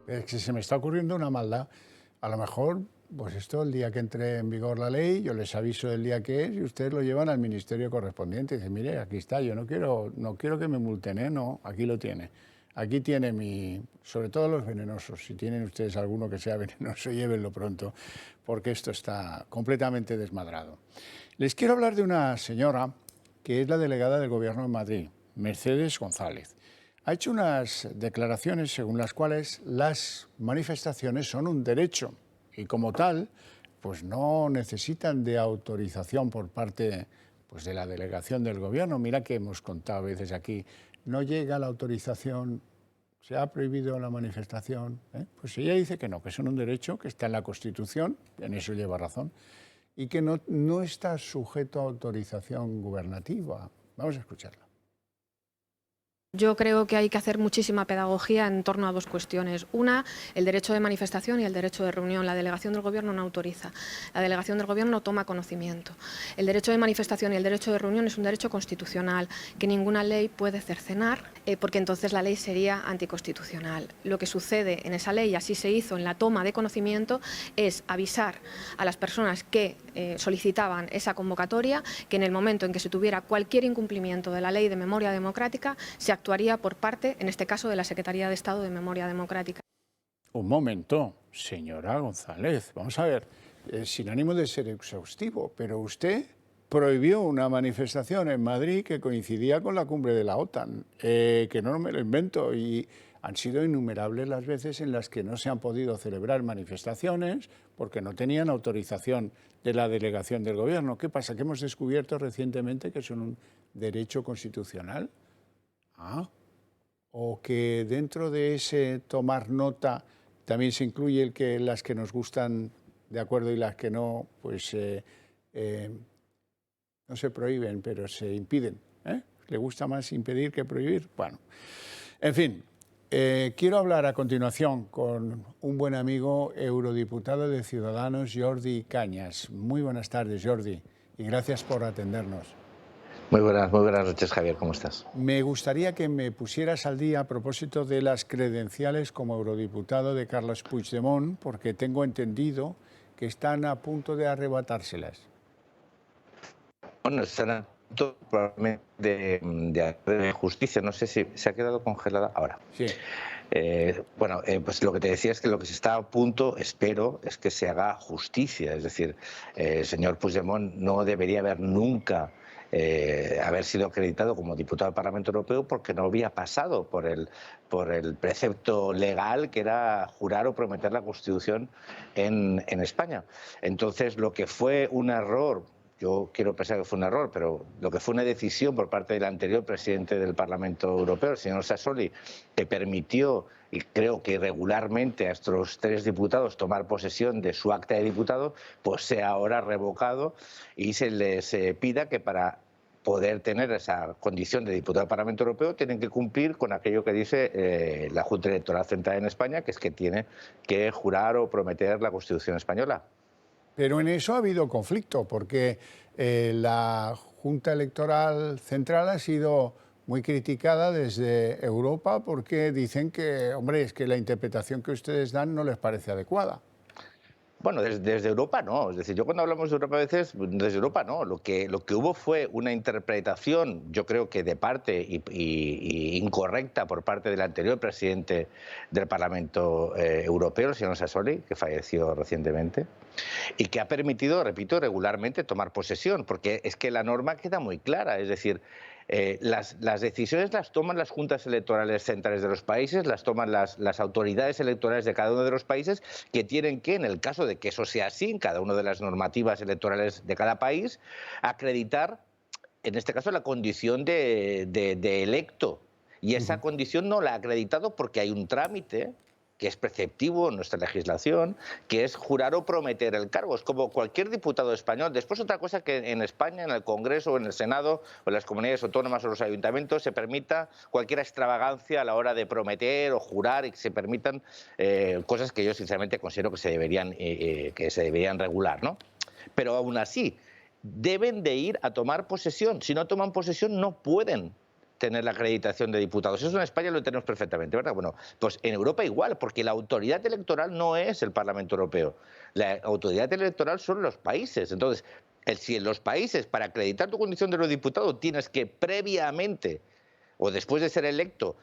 Es que se me está ocurriendo una maldad. A lo mejor, pues esto, el día que entre en vigor la ley, yo les aviso del día que es y ustedes lo llevan al ministerio correspondiente y dicen, mire, aquí está, yo no quiero que me multen, no, aquí lo tiene. Aquí tiene sobre todo los venenosos, si tienen ustedes alguno que sea venenoso, llévenlo pronto, porque esto está completamente desmadrado. Les quiero hablar de una señora que es la delegada del Gobierno en Madrid, Mercedes González. Ha hecho unas declaraciones según las cuales las manifestaciones son un derecho y como tal, pues no necesitan de autorización por parte pues, de la delegación del Gobierno. Mira que hemos contado a veces aquí, no llega la autorización, se ha prohibido la manifestación. Pues ella dice que no, que son un derecho, que está en la Constitución, en eso lleva razón, y que no está sujeto a autorización gubernativa. Vamos a escucharla. Yo creo que hay que hacer muchísima pedagogía en torno a dos cuestiones. Una, el derecho de manifestación y el derecho de reunión. La delegación del Gobierno no autoriza. La delegación del Gobierno toma conocimiento. El derecho de manifestación y el derecho de reunión es un derecho constitucional que ninguna ley puede cercenar porque entonces la ley sería anticonstitucional. Lo que sucede en esa ley, así se hizo en la toma de conocimiento, es avisar a las personas que solicitaban esa convocatoria que en el momento en que se tuviera cualquier incumplimiento de la Ley de Memoria Democrática se actuaría por parte, en este caso, de la Secretaría de Estado de Memoria Democrática. Un momento, señora González, vamos a ver, sin ánimo de ser exhaustivo, pero usted prohibió una manifestación en Madrid que coincidía con la cumbre de la OTAN, que no me lo invento, y han sido innumerables las veces en las que no se han podido celebrar manifestaciones porque no tenían autorización de la delegación del Gobierno. ¿Qué pasa? ¿Que hemos descubierto recientemente que son un derecho constitucional? O que dentro de ese tomar nota también se incluye el que las que nos gustan de acuerdo y las que no, pues no se prohíben, pero se impiden. ¿Le gusta más impedir que prohibir? Bueno, en fin, quiero hablar a continuación con un buen amigo eurodiputado de Ciudadanos, Jordi Cañas. Muy buenas tardes, Jordi, y gracias por atendernos. Muy buenas noches, Javier, ¿cómo estás? Me gustaría que me pusieras al día a propósito de las credenciales como eurodiputado de Carles Puigdemont, porque tengo entendido que están a punto de arrebatárselas. Bueno, están a punto probablemente de justicia, no sé si se ha quedado congelada ahora. Sí. Pues lo que te decía es que lo que se está a punto, espero, es que se haga justicia. Es decir, el señor Puigdemont no debería haber nunca haber sido acreditado como diputado del Parlamento Europeo porque no había pasado por el precepto legal que era jurar o prometer la Constitución en España. Entonces, lo que fue un error, yo quiero pensar que fue un error, pero lo que fue una decisión por parte del anterior presidente del Parlamento Europeo, el señor Sassoli, que permitió, y creo que irregularmente, a estos 3 diputados tomar posesión de su acta de diputado, pues sea ahora revocado y se les pida que para poder tener esa condición de diputado del Parlamento Europeo tienen que cumplir con aquello que dice la Junta Electoral Central en España, que es que tiene que jurar o prometer la Constitución española. Pero en eso ha habido conflicto, porque la Junta Electoral Central ha sido muy criticada desde Europa porque dicen que, hombre, es que la interpretación que ustedes dan no les parece adecuada. Bueno, desde Europa no. Es decir, yo cuando hablamos de Europa a veces, desde Europa no. Lo que hubo fue una interpretación, yo creo que de parte y incorrecta por parte del anterior presidente del Parlamento Europeo, el señor Sassoli, que falleció recientemente, y que ha permitido, repito, regularmente tomar posesión, porque es que la norma queda muy clara. Es decir, las decisiones las toman las juntas electorales centrales de los países, las toman las autoridades electorales de cada uno de los países, que tienen que, en el caso de que eso sea así, en cada una de las normativas electorales de cada país, acreditar, en este caso, la condición de electo. Y esa condición no la ha acreditado porque hay un trámite que es preceptivo en nuestra legislación, que es jurar o prometer el cargo. Es como cualquier diputado español. Después otra cosa que en España, en el Congreso, en el Senado, o en las comunidades autónomas o los ayuntamientos, se permita cualquier extravagancia a la hora de prometer o jurar y que se permitan cosas que yo sinceramente considero que se deberían regular, ¿no? Pero aún así, deben de ir a tomar posesión. Si no toman posesión, no pueden tener la acreditación de diputados. Eso en España lo tenemos perfectamente, ¿verdad? Bueno, pues en Europa igual, porque la autoridad electoral no es el Parlamento Europeo. La autoridad electoral son los países. Entonces, si en los países, para acreditar tu condición de eurodiputado, tienes que previamente, o después de ser electo,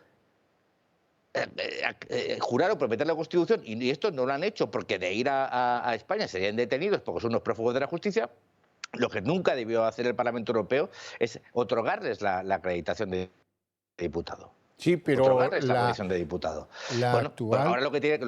jurar o prometer la Constitución, y esto no lo han hecho porque de ir a España serían detenidos porque son unos prófugos de la justicia. Lo que nunca debió hacer el Parlamento Europeo es otorgarles la acreditación de diputado. Sí, pero otorgarles la condición de diputado. Bueno, actual... ahora lo que tiene...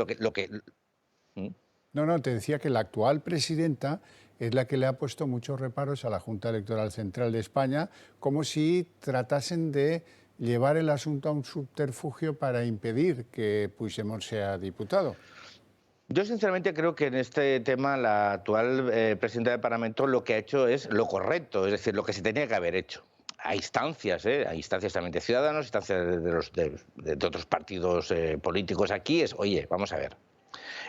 No, te decía que la actual presidenta es la que le ha puesto muchos reparos a la Junta Electoral Central de España, como si tratasen de llevar el asunto a un subterfugio para impedir que Puigdemont sea diputado. Yo sinceramente creo que en este tema la actual presidenta del Parlamento lo que ha hecho es lo correcto, es decir, lo que se tenía que haber hecho. Hay instancias también de Ciudadanos, instancias de otros partidos políticos aquí, oye, vamos a ver.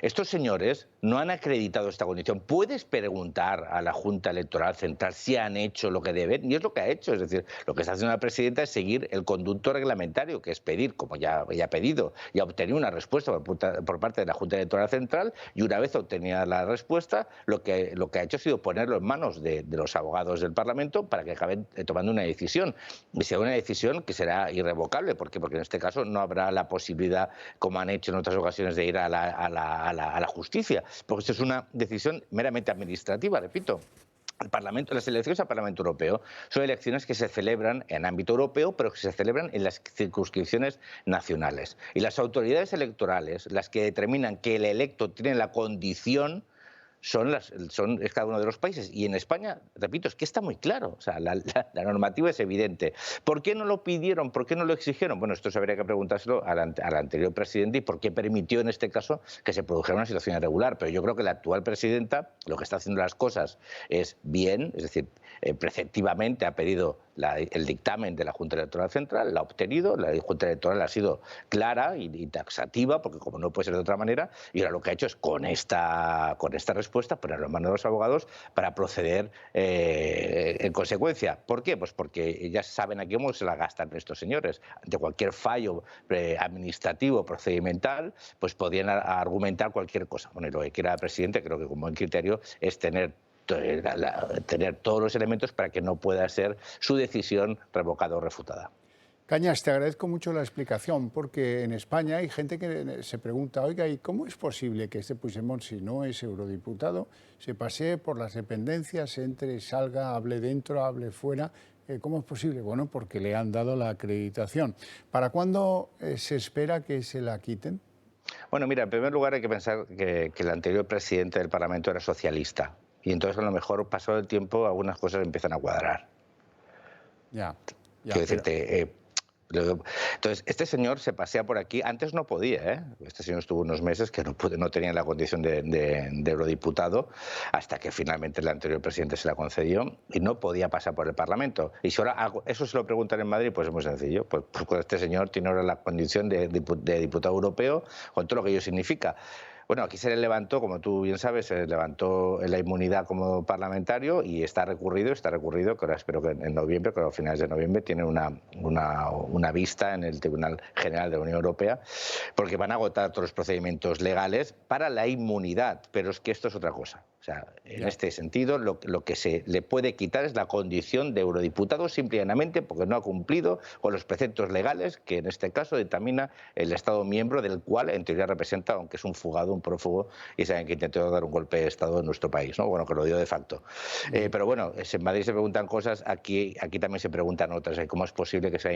Estos señores no han acreditado esta condición. Puedes preguntar a la Junta Electoral Central si han hecho lo que deben, y es lo que ha hecho. Es decir, lo que está haciendo la presidenta es seguir el conducto reglamentario, que es pedir, como ya ha pedido, y ha obtenido una respuesta por parte de la Junta Electoral Central, y una vez obtenida la respuesta, lo que ha hecho ha sido ponerlo en manos de los abogados del Parlamento para que acaben tomando una decisión. Y será una decisión que será irrevocable. ¿Por qué? Porque en este caso no habrá la posibilidad, como han hecho en otras ocasiones, de ir a la justicia, porque esto es una decisión meramente administrativa, repito. Las elecciones al Parlamento Europeo son elecciones que se celebran en ámbito europeo, pero que se celebran en las circunscripciones nacionales. Y las autoridades electorales, las que determinan que el electo tiene la condición, es cada uno de los países. Y en España, repito, es que está muy claro. O sea, la normativa es evidente. ¿Por qué no lo pidieron? ¿Por qué no lo exigieron? Bueno, esto habría que preguntárselo al anterior presidente y por qué permitió en este caso que se produjera una situación irregular. Pero yo creo que la actual presidenta lo que está haciendo las cosas es bien, es decir, preceptivamente ha pedido el dictamen de la Junta Electoral Central, la ha obtenido, la Junta Electoral ha sido clara y taxativa, porque como no puede ser de otra manera, y ahora lo que ha hecho es con esta respuesta ponerlo en manos de los abogados para proceder en consecuencia. ¿Por qué? Pues porque ya saben a cómo se la gastan estos señores. Ante cualquier fallo administrativo, procedimental, pues podían argumentar cualquier cosa. Bueno, y lo que quiera el presidente, creo que con buen criterio, es tener todos los elementos para que no pueda ser su decisión revocada o refutada. Cañas, te agradezco mucho la explicación, porque en España hay gente que se pregunta, oiga, ¿y cómo es posible que este Puigdemont, si no es eurodiputado, se pasee por las dependencias, entre, salga, hable dentro, hable fuera? ¿Cómo es posible? Bueno, porque le han dado la acreditación. ¿Para cuándo se espera que se la quiten? Bueno, mira, en primer lugar hay que pensar que el anterior presidente del Parlamento era socialista. Y entonces a lo mejor, pasado el tiempo, algunas cosas empiezan a cuadrar. Ya. Quiero decirte, entonces, este señor se pasea por aquí. Antes no podía, ¿eh? Este señor estuvo unos meses que no tenía la condición de eurodiputado, hasta que finalmente el anterior presidente se la concedió y no podía pasar por el Parlamento. Y si ahora eso se lo preguntan en Madrid, pues es muy sencillo. Pues este señor tiene ahora la condición de diputado europeo, con todo lo que ello significa. Bueno, aquí se le levantó, como tú bien sabes, se levantó la inmunidad como parlamentario y está recurrido, que ahora espero que en noviembre, que a finales de noviembre, tiene una vista en el Tribunal General de la Unión Europea, porque van a agotar todos los procedimientos legales para la inmunidad, pero es que esto es otra cosa. O sea, en este sentido, lo que se le puede quitar es la condición de eurodiputado simplemente porque no ha cumplido con los preceptos legales que en este caso determina el Estado miembro del cual en teoría representa, aunque es un fugado, un prófugo, y saben que intentó dar un golpe de Estado en nuestro país, ¿no? Bueno, que lo dio de facto. Pero bueno, en Madrid se preguntan cosas, aquí también se preguntan otras. ¿Cómo es posible que se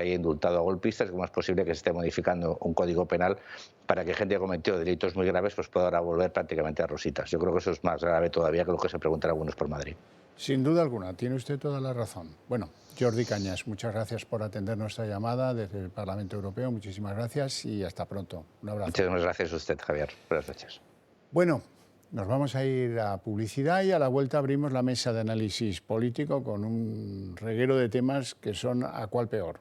haya indultado a golpistas? ¿Cómo es posible que se esté modificando un código penal para que gente que cometió delitos muy graves pues pueda ahora volver prácticamente a rositas? Yo creo que eso es más grave todavía que lo que se preguntan algunos por Madrid. Sin duda alguna, tiene usted toda la razón. Bueno, Jordi Cañas, muchas gracias por atender nuestra llamada desde el Parlamento Europeo. Muchísimas gracias y hasta pronto. Un abrazo. Muchísimas gracias a usted, Javier. Buenas noches. Bueno, nos vamos a ir a publicidad y a la vuelta abrimos la mesa de análisis político con un reguero de temas que son a cuál peor.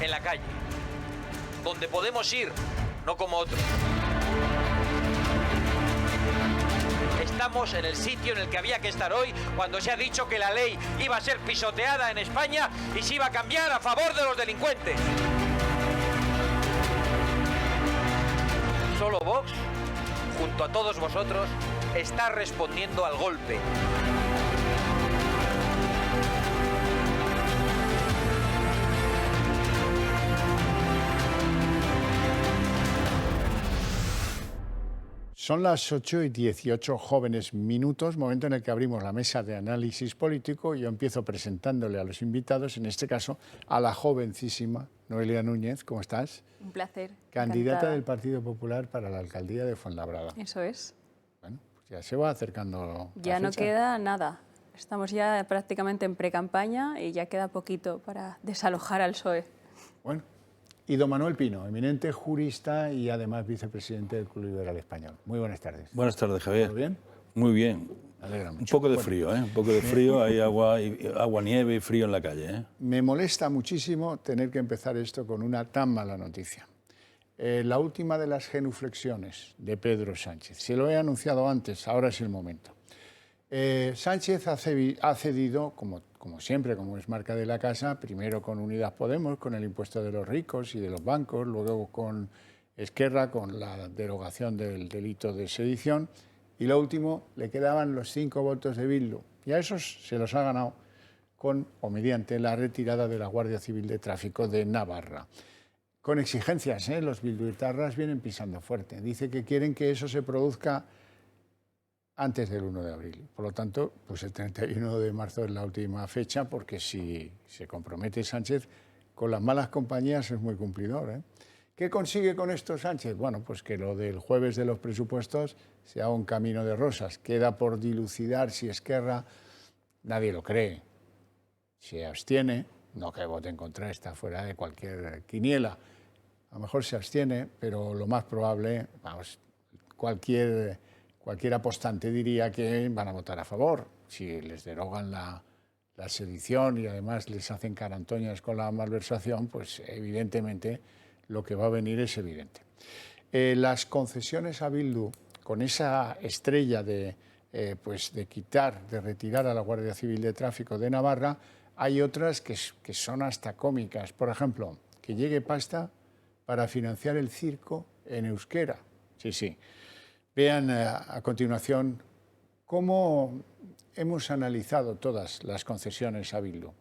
En la calle, donde podemos ir, no como otros. Estamos en el sitio en el que había que estar hoy cuando se ha dicho que la ley iba a ser pisoteada en España y se iba a cambiar a favor de los delincuentes. Solo Vox, junto a todos vosotros, está respondiendo al golpe. Son las 8:18 jóvenes minutos, momento en el que abrimos la mesa de análisis político. Yo empiezo presentándole a los invitados, en este caso a la jovencísima Noelia Núñez. ¿Cómo estás? Un placer. Candidata encantada. del Partido Popular para la alcaldía de Fuenlabrada. Eso es. Bueno, pues ya se va acercando la Ya no fecha. queda nada. Estamos ya prácticamente en precampaña y ya queda poquito para desalojar al PSOE. Bueno. Y don Manuel Pino, eminente jurista y además vicepresidente del Club Liberal Español. Muy buenas tardes. Buenas tardes, Javier. ¿Todo bien? Muy bien. Me alegra mucho. Un poco de frío, ¿eh? Un poco de frío, hay agua, nieve y frío en la calle, ¿eh? Me molesta muchísimo tener que empezar esto con una tan mala noticia. La última de las genuflexiones de Pedro Sánchez. Se lo he anunciado antes, ahora es el momento. Sánchez ha cedido, como siempre, como es marca de la casa, primero con Unidas Podemos, con el impuesto de los ricos y de los bancos, luego con Esquerra, con la derogación del delito de sedición, y lo último, le quedaban los 5 votos de Bildu, y a esos se los ha ganado con o mediante la retirada de la Guardia Civil de Tráfico de Navarra. Con exigencias, los bilduitarras vienen pisando fuerte. Dice que quieren que eso se produzca antes del 1 de abril. Por lo tanto, pues el 31 de marzo es la última fecha, porque si se compromete Sánchez con las malas compañías es muy cumplidor, ¿eh? ¿Qué consigue con esto Sánchez? Bueno, pues que lo del jueves de los presupuestos sea un camino de rosas. Queda por dilucidar si Esquerra, nadie lo cree. Se abstiene, no que vote en contra, está fuera de cualquier quiniela. A lo mejor se abstiene, pero lo más probable, vamos, cualquier apostante diría que van a votar a favor. Si les derogan la sedición y además les hacen carantoñas con la malversación, pues evidentemente lo que va a venir es evidente. Las concesiones a Bildu, con esa estrella de retirar a la Guardia Civil de Tráfico de Navarra, hay otras que son hasta cómicas. Por ejemplo, que llegue pasta para financiar el circo en euskera. Sí, sí. Vean a continuación cómo hemos analizado todas las concesiones a Bildu.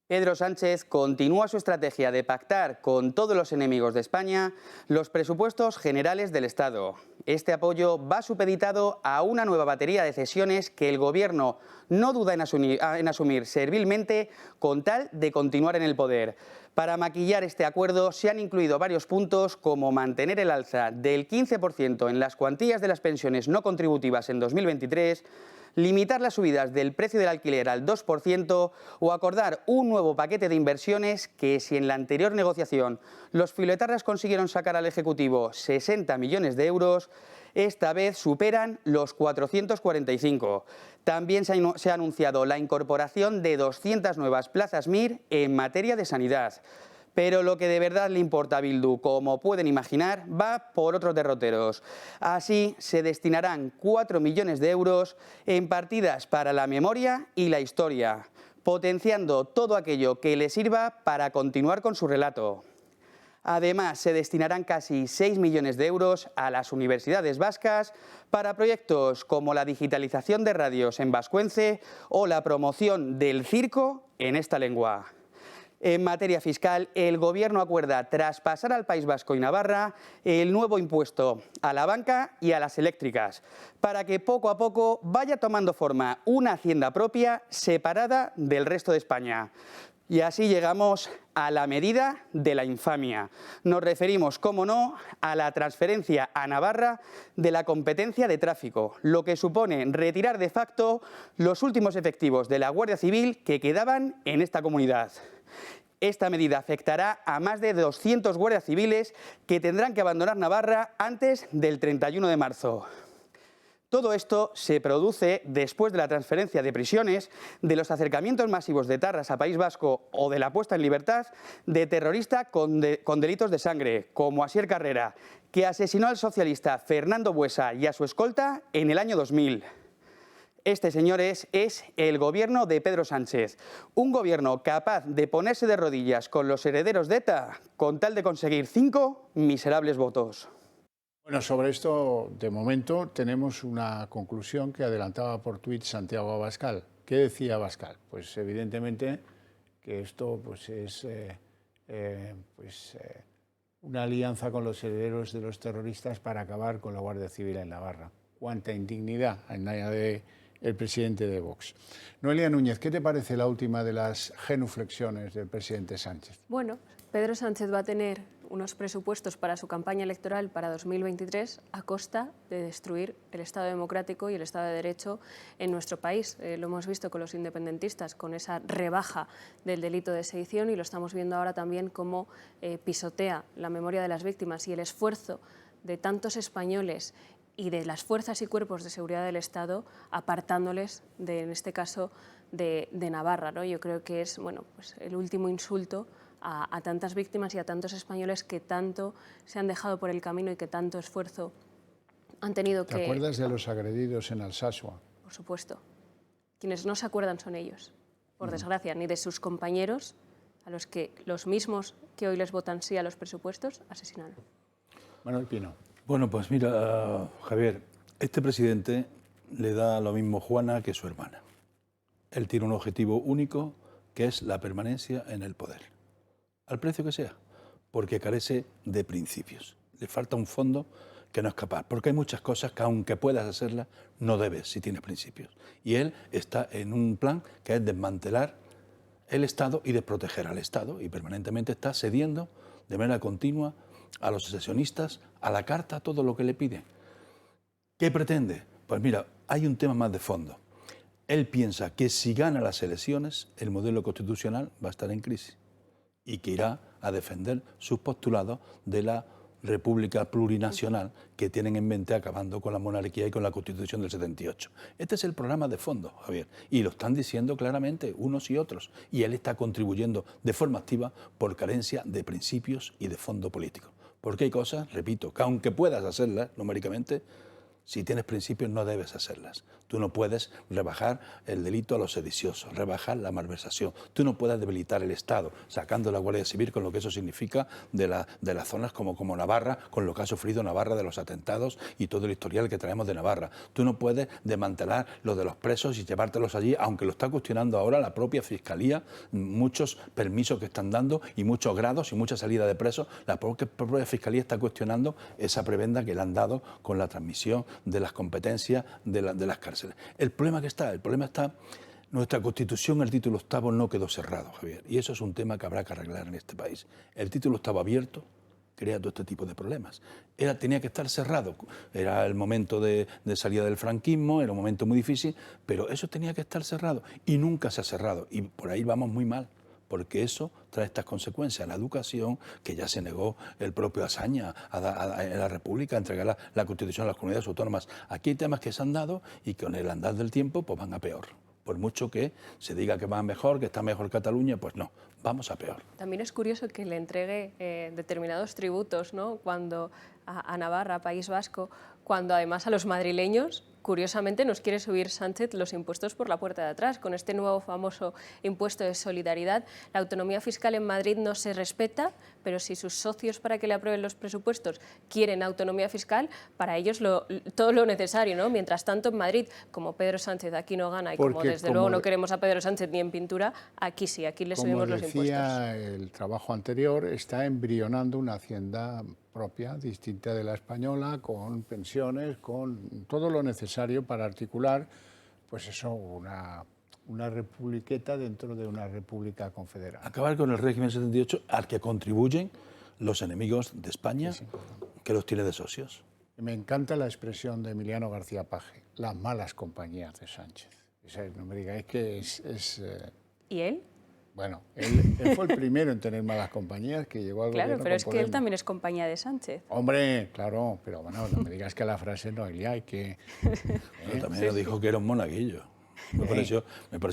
Pedro Sánchez continúa su estrategia de pactar con todos los enemigos de España los presupuestos generales del Estado. Este apoyo va supeditado a una nueva batería de cesiones que el Gobierno no duda en asumir servilmente con tal de continuar en el poder. Para maquillar este acuerdo se han incluido varios puntos como mantener el alza del 15% en las cuantías de las pensiones no contributivas en 2023, limitar las subidas del precio del alquiler al 2% o acordar un nuevo paquete de inversiones que, si en la anterior negociación los filoetarras consiguieron sacar al Ejecutivo 60 millones de euros, esta vez superan los 445. También se ha anunciado la incorporación de 200 nuevas plazas MIR en materia de sanidad. Pero lo que de verdad le importa a Bildu, como pueden imaginar, va por otros derroteros. Así, se destinarán 4 millones de euros en partidas para la memoria y la historia, potenciando todo aquello que le sirva para continuar con su relato. Además, se destinarán casi 6 millones de euros a las universidades vascas para proyectos como la digitalización de radios en vascuence o la promoción del circo en esta lengua. En materia fiscal, el Gobierno acuerda traspasar al País Vasco y Navarra el nuevo impuesto a la banca y a las eléctricas, para que poco a poco vaya tomando forma una hacienda propia separada del resto de España. Y así llegamos a la medida de la infamia. Nos referimos, cómo no, a la transferencia a Navarra de la competencia de tráfico, lo que supone retirar de facto los últimos efectivos de la Guardia Civil que quedaban en esta comunidad. Esta medida afectará a más de 200 guardias civiles que tendrán que abandonar Navarra antes del 31 de marzo. Todo esto se produce después de la transferencia de prisiones, de los acercamientos masivos de etarras a País Vasco o de la puesta en libertad de terroristas con delitos de sangre, como Asier Carrera, que asesinó al socialista Fernando Buesa y a su escolta en el año 2000. Este, señores, es el gobierno de Pedro Sánchez, un gobierno capaz de ponerse de rodillas con los herederos de ETA con tal de conseguir 5 miserables votos. Bueno, sobre esto, de momento, tenemos una conclusión que adelantaba por tuit Santiago Abascal. ¿Qué decía Abascal? Pues evidentemente que esto pues, es una alianza con los herederos de los terroristas para acabar con la Guardia Civil en Navarra. Cuánta indignidad añade el presidente de Vox. Noelia Núñez, ¿qué te parece la última de las genuflexiones del presidente Sánchez? Bueno, Pedro Sánchez va a tener unos presupuestos para su campaña electoral para 2023 a costa de destruir el Estado democrático y el Estado de Derecho en nuestro país. Lo hemos visto con los independentistas, con esa rebaja del delito de sedición, y lo estamos viendo ahora también cómo pisotea la memoria de las víctimas y el esfuerzo de tantos españoles y de las fuerzas y cuerpos de seguridad del Estado, apartándoles, en este caso, de Navarra, ¿no? Yo creo que es pues el último insulto a tantas víctimas y a tantos españoles que tanto se han dejado por el camino y que tanto esfuerzo han tenido que... ¿Te acuerdas de los agredidos en Alsasua? Por supuesto. Quienes no se acuerdan son ellos, por desgracia, ni de sus compañeros, a los que los mismos que hoy les votan sí a los presupuestos, asesinaron. Manuel Pino. Bueno, pues mira, Javier, este presidente le da lo mismo Juana que su hermana. Él tiene un objetivo único, que es la permanencia en el poder, al precio que sea, porque carece de principios. Le falta un fondo que no es capaz, porque hay muchas cosas que aunque puedas hacerlas, no debes si tienes principios. Y él está en un plan que es desmantelar el Estado y desproteger al Estado, y permanentemente está cediendo de manera continua a los secesionistas, a la carta, todo lo que le piden. ¿Qué pretende? Pues mira, hay un tema más de fondo. Él piensa que si gana las elecciones, el modelo constitucional va a estar en crisis y que irá a defender sus postulados de la república plurinacional que tienen en mente acabando con la monarquía y con la Constitución del 78. Este es el programa de fondo, Javier, y lo están diciendo claramente unos y otros, y él está contribuyendo de forma activa por carencia de principios y de fondo político. Porque hay cosas, repito, que aunque puedas hacerlas numéricamente, si tienes principios no debes hacerlas. Tú no puedes rebajar el delito a los sediciosos, rebajar la malversación. Tú no puedes debilitar el Estado, sacando la Guardia Civil con lo que eso significa de las zonas como Navarra, con lo que ha sufrido Navarra de los atentados y todo el historial que traemos de Navarra. Tú no puedes desmantelar lo de los presos y llevártelos allí, aunque lo está cuestionando ahora la propia Fiscalía, muchos permisos que están dando y muchos grados y mucha salida de presos. La propia Fiscalía está cuestionando esa prebenda que le han dado con la transmisión de las competencias de las cárceles. El problema está Nuestra Constitución, el título octavo, no quedó cerrado, Javier. Y eso es un tema que habrá que arreglar en este país. El título octavo abierto crea todo este tipo de problemas. Tenía que estar cerrado. Era el momento de salida del franquismo, era un momento muy difícil, pero eso tenía que estar cerrado. Y nunca se ha cerrado. Y por ahí vamos muy mal, porque eso trae estas consecuencias. La educación, que ya se negó el propio Azaña a la República a entregar la Constitución a las comunidades autónomas. Aquí hay temas que se han dado y que con el andar del tiempo pues van a peor. Por mucho que se diga que va mejor, que está mejor Cataluña, pues no, vamos a peor. También es curioso que le entregue determinados tributos, ¿no? Cuando a Navarra, País Vasco, cuando además a los madrileños, curiosamente, nos quiere subir Sánchez los impuestos por la puerta de atrás. Con este nuevo famoso impuesto de solidaridad, la autonomía fiscal en Madrid no se respeta, pero si sus socios para que le aprueben los presupuestos quieren autonomía fiscal, para ellos todo lo necesario, ¿no? Mientras tanto, en Madrid, como Pedro Sánchez aquí no gana y como desde luego no queremos a Pedro Sánchez ni en pintura, aquí sí, aquí le subimos los impuestos. Como decía el trabajo anterior, está embrionando una hacienda propia, distinta de la española, con pensiones, con todo lo necesario para articular, pues eso, una republiqueta dentro de una república confederada. Acabar con el régimen 78 al que contribuyen los enemigos de España, sí, que los tiene de socios. Me encanta la expresión de Emiliano García Paje, las malas compañías de Sánchez. O sea, no me digáis que es ¿Y él? Bueno, él fue el primero en tener malas compañías, que llegó al gobierno. Claro, pero es que él también es compañía de Sánchez. Hombre, claro, pero bueno, no me digas que la frase no hay que... Pero también lo dijo que era un monaguillo. Me pareció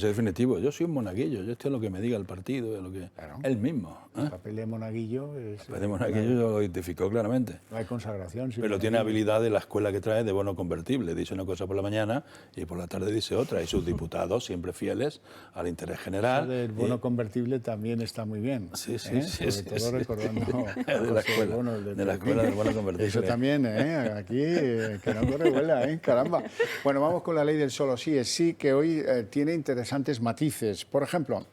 definitivo. Yo soy un monaguillo, yo estoy en lo que me diga el partido, en lo que él mismo. El papel de monaguillo es... El papel de monaguillo lo identificó claramente. No hay consagración. Pero tiene habilidad de la escuela que trae de bono convertible. Dice una cosa por la mañana y por la tarde dice otra. Y sus diputados siempre fieles al interés general. Eso del bono convertible también está muy bien. Sí, sí, sí. Sobre todo recordando de la escuela del bono convertible. Eso también, aquí, que no corre vuela, caramba. Bueno, vamos con la ley del solo sí es sí, que hoy tiene interesantes matices. Por ejemplo,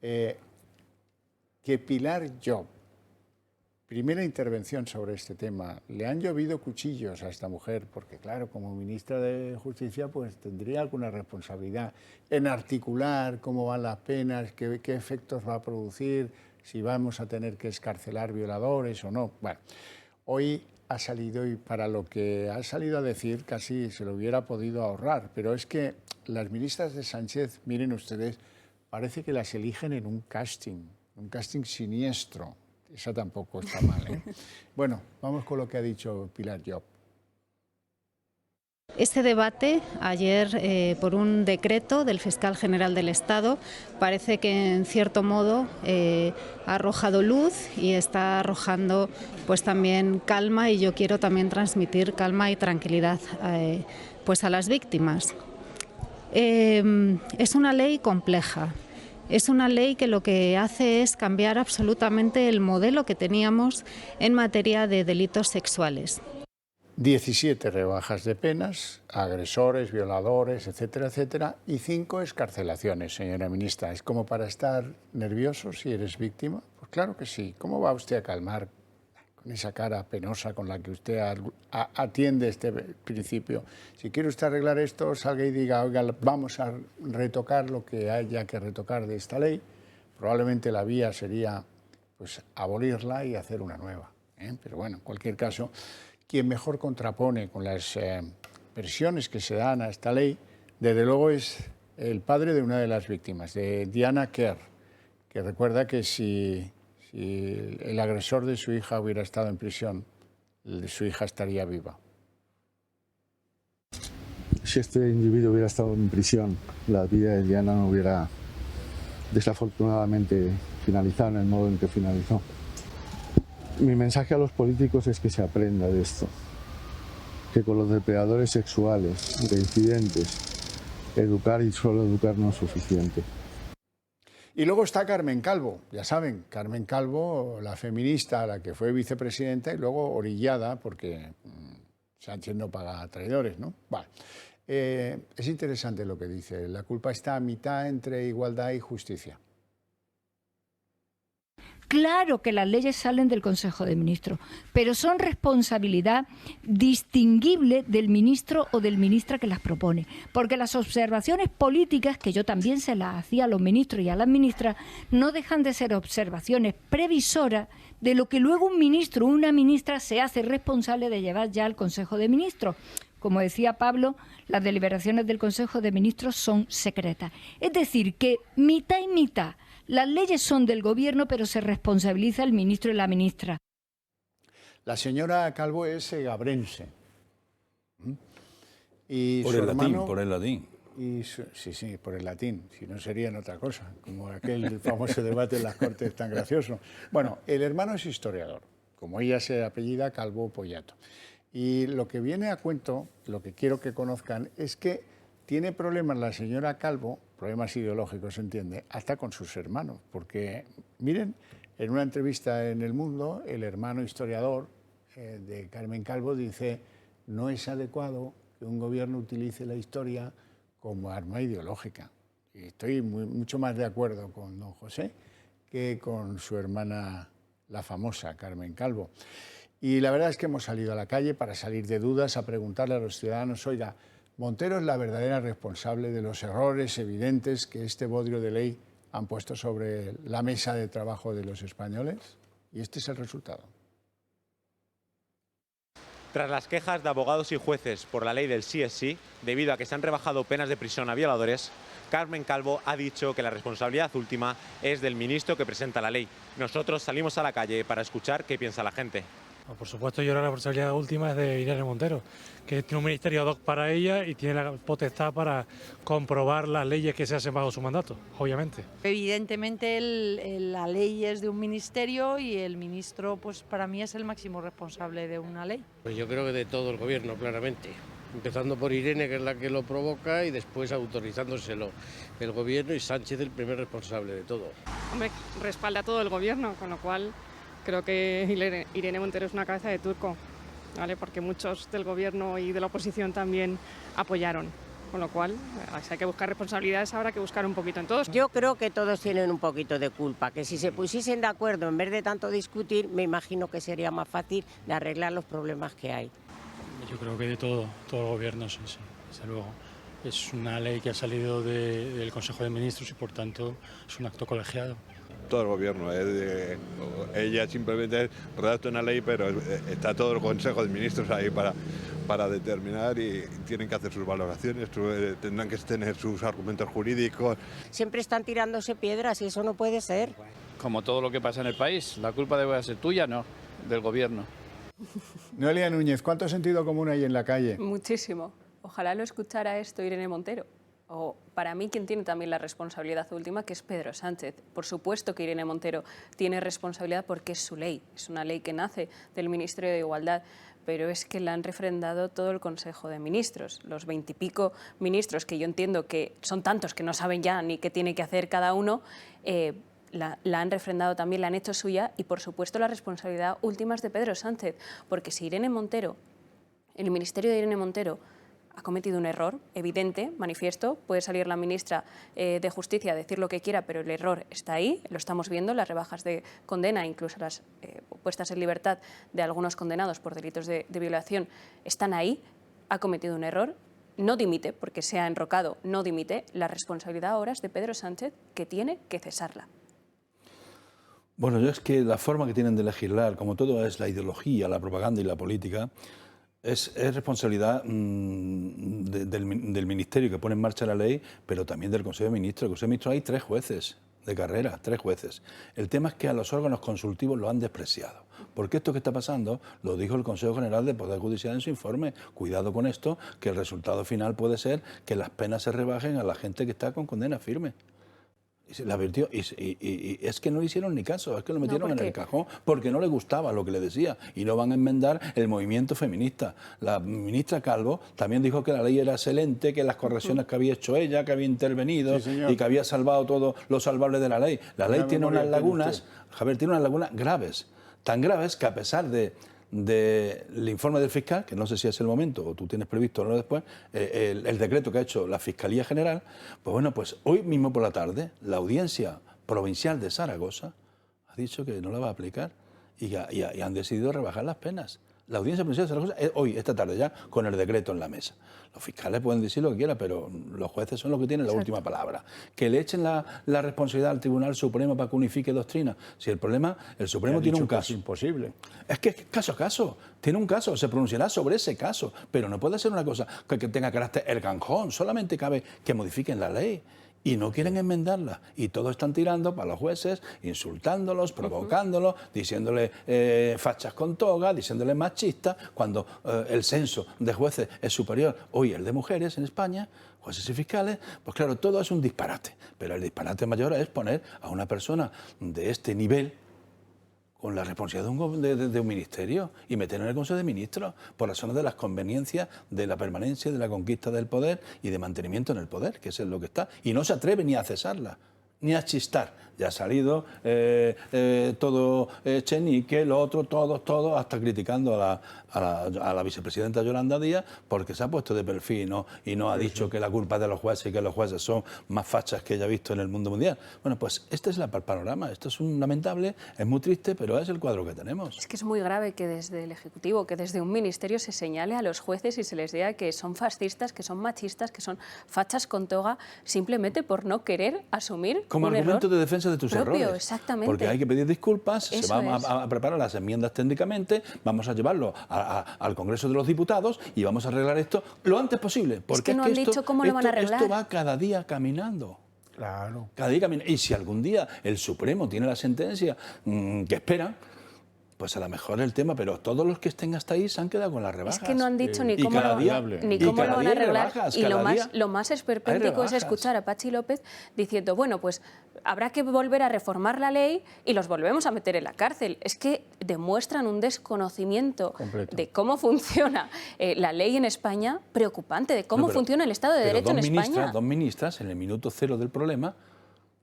que Pilar Job, primera intervención sobre este tema, le han llovido cuchillos a esta mujer, porque claro, como ministra de Justicia, pues tendría alguna responsabilidad en articular cómo van las penas, qué efectos va a producir, si vamos a tener que excarcelar violadores o no. Bueno, hoy ha salido, y para lo que ha salido a decir casi se lo hubiera podido ahorrar, pero es que las ministras de Sánchez, miren ustedes, parece que las eligen en un casting siniestro. Esa tampoco está mal, ¿eh? Bueno, vamos con lo que ha dicho Pilar Job. Este debate, ayer por un decreto del fiscal general del Estado, parece que en cierto modo ha arrojado luz y está arrojando pues también calma, y yo quiero también transmitir calma y tranquilidad pues a las víctimas. Es una ley compleja. Es una ley que lo que hace es cambiar absolutamente el modelo que teníamos en materia de delitos sexuales. 17 rebajas de penas, agresores, violadores, etcétera, etcétera, y 5 excarcelaciones, señora ministra. ¿Es como para estar nervioso si eres víctima? Pues claro que sí. ¿Cómo va usted a calmar con esa cara penosa con la que usted atiende este principio? Si quiere usted arreglar esto, salga y diga, oiga, vamos a retocar lo que haya que retocar de esta ley. Probablemente la vía sería pues abolirla y hacer una nueva, ¿eh? Pero bueno, en cualquier caso, quien mejor contrapone con las versiones que se dan a esta ley, desde luego es el padre de una de las víctimas, de Diana Kerr, que recuerda que si el agresor de su hija hubiera estado en prisión, su hija estaría viva. Si este individuo hubiera estado en prisión, la vida de Diana no hubiera desafortunadamente finalizado en el modo en que finalizó. Mi mensaje a los políticos es que se aprenda de esto, que con los depredadores sexuales, de incidentes, educar y solo educar no es suficiente. Y luego está Carmen Calvo, ya saben, Carmen Calvo, la feminista, la que fue vicepresidenta y luego orillada porque Sánchez no paga traidores, ¿no? Vale. Es interesante lo que dice, la culpa está a mitad entre igualdad y justicia. Claro que las leyes salen del Consejo de Ministros, pero son responsabilidad distinguible del ministro o del ministra que las propone, porque las observaciones políticas, que yo también se las hacía a los ministros y a las ministras, no dejan de ser observaciones previsoras de lo que luego un ministro o una ministra se hace responsable de llevar ya al Consejo de Ministros. Como decía Pablo, las deliberaciones del Consejo de Ministros son secretas. Es decir, que mitad y mitad. Las leyes son del Gobierno, pero se responsabiliza el ministro y la ministra. La señora Calvo es gabrense. Y por el latín. Sí, por el latín. Si no serían otra cosa, como aquel famoso debate en las Cortes tan gracioso. Bueno, el hermano es historiador, como ella se apellida Calvo Pollato. Y lo que viene a cuento, lo que quiero que conozcan, es que tiene problemas la señora Calvo, problemas ideológicos, se entiende, hasta con sus hermanos. Porque, miren, en una entrevista en El Mundo, el hermano historiador de Carmen Calvo dice: no es adecuado que un gobierno utilice la historia como arma ideológica. Y estoy mucho más de acuerdo con don José que con su hermana, la famosa Carmen Calvo. Y la verdad es que hemos salido a la calle para salir de dudas, a preguntarle a los ciudadanos: oiga, ¿Montero es la verdadera responsable de los errores evidentes que este bodrio de ley han puesto sobre la mesa de trabajo de los españoles? Y este es el resultado. Tras las quejas de abogados y jueces por la ley del sí es sí, debido a que se han rebajado penas de prisión a violadores, Carmen Calvo ha dicho que la responsabilidad última es del ministro que presenta la ley. Nosotros salimos a la calle para escuchar qué piensa la gente. Por supuesto, yo la responsabilidad última es de Irene Montero, que tiene un ministerio ad hoc para ella y tiene la potestad para comprobar las leyes que se hacen bajo su mandato, obviamente. Evidentemente la ley es de un ministerio y el ministro, pues para mí es el máximo responsable de una ley. Pues yo creo que de todo el gobierno, claramente. Empezando por Irene, que es la que lo provoca, y después autorizándoselo el gobierno, y Sánchez el primer responsable de todo. Hombre, respalda a todo el gobierno, con lo cual creo que Irene Montero es una cabeza de turco, ¿vale? Porque muchos del gobierno y de la oposición también apoyaron. Con lo cual, si hay que buscar responsabilidades, habrá que buscar un poquito en todos. Yo creo que todos tienen un poquito de culpa, que si se pusiesen de acuerdo en vez de tanto discutir, me imagino que sería más fácil de arreglar los problemas que hay. Yo creo que de todo el gobierno, sí, desde luego. Es una ley que ha salido del Consejo de Ministros y, por tanto, es un acto colegiado. Todo el gobierno, ella simplemente redacta una ley, pero está todo el Consejo de Ministros ahí para determinar, y tienen que hacer sus valoraciones, tendrán que tener sus argumentos jurídicos. Siempre están tirándose piedras y eso no puede ser. Como todo lo que pasa en el país, la culpa debe ser tuya, no, del gobierno. Noelia Núñez, ¿cuánto sentido común hay en la calle? Muchísimo. Ojalá lo escuchara esto Irene Montero. O para mí, quien tiene también la responsabilidad última, que es Pedro Sánchez. Por supuesto que Irene Montero tiene responsabilidad porque es su ley, es una ley que nace del Ministerio de Igualdad, pero es que la han refrendado todo el Consejo de Ministros. Los 20 y pico ministros, que yo entiendo que son tantos que no saben ya ni qué tiene que hacer cada uno, la han refrendado también, la han hecho suya, y por supuesto la responsabilidad última es de Pedro Sánchez, porque si Irene Montero, el Ministerio de Irene Montero, ha cometido un error evidente, manifiesto, puede salir la ministra de Justicia a decir lo que quiera, pero el error está ahí, lo estamos viendo, las rebajas de condena, incluso las puestas en libertad de algunos condenados por delitos de violación, están ahí, ha cometido un error, no dimite, porque se ha enrocado, no dimite, la responsabilidad ahora es de Pedro Sánchez, que tiene que cesarla. Bueno, yo es que la forma que tienen de legislar, como todo es la ideología, la propaganda y la política, es responsabilidad del Ministerio que pone en marcha la ley, pero también del Consejo de Ministros. En el Consejo de Ministros hay 3 jueces de carrera, 3 jueces. El tema es que a los órganos consultivos lo han despreciado. Porque esto que está pasando lo dijo el Consejo General del Poder Judicial en su informe. Cuidado con esto, que el resultado final puede ser que las penas se rebajen a la gente que está con condena firme. Y se la advirtió, y es que no le hicieron ni caso, es que lo metieron en el cajón porque no le gustaba lo que le decía, y no van a enmendar el movimiento feminista. La ministra Calvo también dijo que la ley era excelente, que las correcciones que había hecho ella, que había intervenido, sí, y que había salvado todo lo salvable de la ley. La ley tiene unas lagunas, Javier, tiene unas lagunas graves, tan graves que a pesar del informe del fiscal, que no sé si es el momento o tú tienes previsto o no después, el decreto que ha hecho la Fiscalía General, pues bueno, pues hoy mismo por la tarde la Audiencia Provincial de Zaragoza ha dicho que no la va a aplicar y han decidido rebajar las penas. La Audiencia Provincial de Zaragoza, hoy, esta tarde ya, con el decreto en la mesa. Los fiscales pueden decir lo que quieran, pero los jueces son los que tienen la última palabra. Que le echen la responsabilidad al Tribunal Supremo para que unifique doctrina. Si el problema, el Supremo tiene un caso. Es imposible. Es que caso a caso, tiene un caso, se pronunciará sobre ese caso, pero no puede ser una cosa que tenga carácter erganjón, solamente cabe que modifiquen la ley. Y no quieren enmendarla. Y todos están tirando para los jueces, insultándolos, provocándolos, diciéndole fachas con toga, diciéndole machistas, cuando el censo de jueces es superior hoy el de mujeres en España, jueces y fiscales. Pues claro, todo es un disparate. Pero el disparate mayor es poner a una persona de este nivel con la responsabilidad de un ministerio y meterlo en el Consejo de Ministros por razones de las conveniencias de la permanencia, de la conquista del poder y de mantenimiento en el poder, que es lo que está. Y no se atreve ni a cesarla, ni a chistar. Ya ha salido todo Chenique, lo otro, todos, hasta criticando a la vicepresidenta Yolanda Díaz porque se ha puesto de perfil, ¿no? Y no ha dicho que la culpa es de los jueces y que los jueces son más fachas que ella ha visto en el mundo mundial. Bueno, pues este es el panorama. Esto es un lamentable, es muy triste, pero es el cuadro que tenemos. Es que es muy grave que desde el Ejecutivo, que desde un ministerio se señale a los jueces y se les diga que son fascistas, que son machistas, que son fachas con toga, simplemente por no querer asumir como un argumento error de defensa de tus propio, errores. Exactamente. Porque hay que pedir disculpas, Eso se van a preparar las enmiendas técnicamente, vamos a llevarlo al Congreso de los Diputados y vamos a arreglar esto lo antes posible. Porque es que no han dicho cómo lo van a arreglar. Esto va cada día caminando. Claro. Cada día caminando. Y si algún día el Supremo tiene la sentencia que espera, pues a lo mejor el tema, pero todos los que estén hasta ahí se han quedado con las rebajas. Es que no han dicho ni cómo lo van a arreglar. Y lo más esperpéntico es escuchar a Patxi López diciendo, bueno, pues habrá que volver a reformar la ley y los volvemos a meter en la cárcel. Es que demuestran un desconocimiento de cómo funciona la ley en España preocupante, de cómo funciona el Estado de Derecho en España. Dos ministras, en el minuto cero del problema,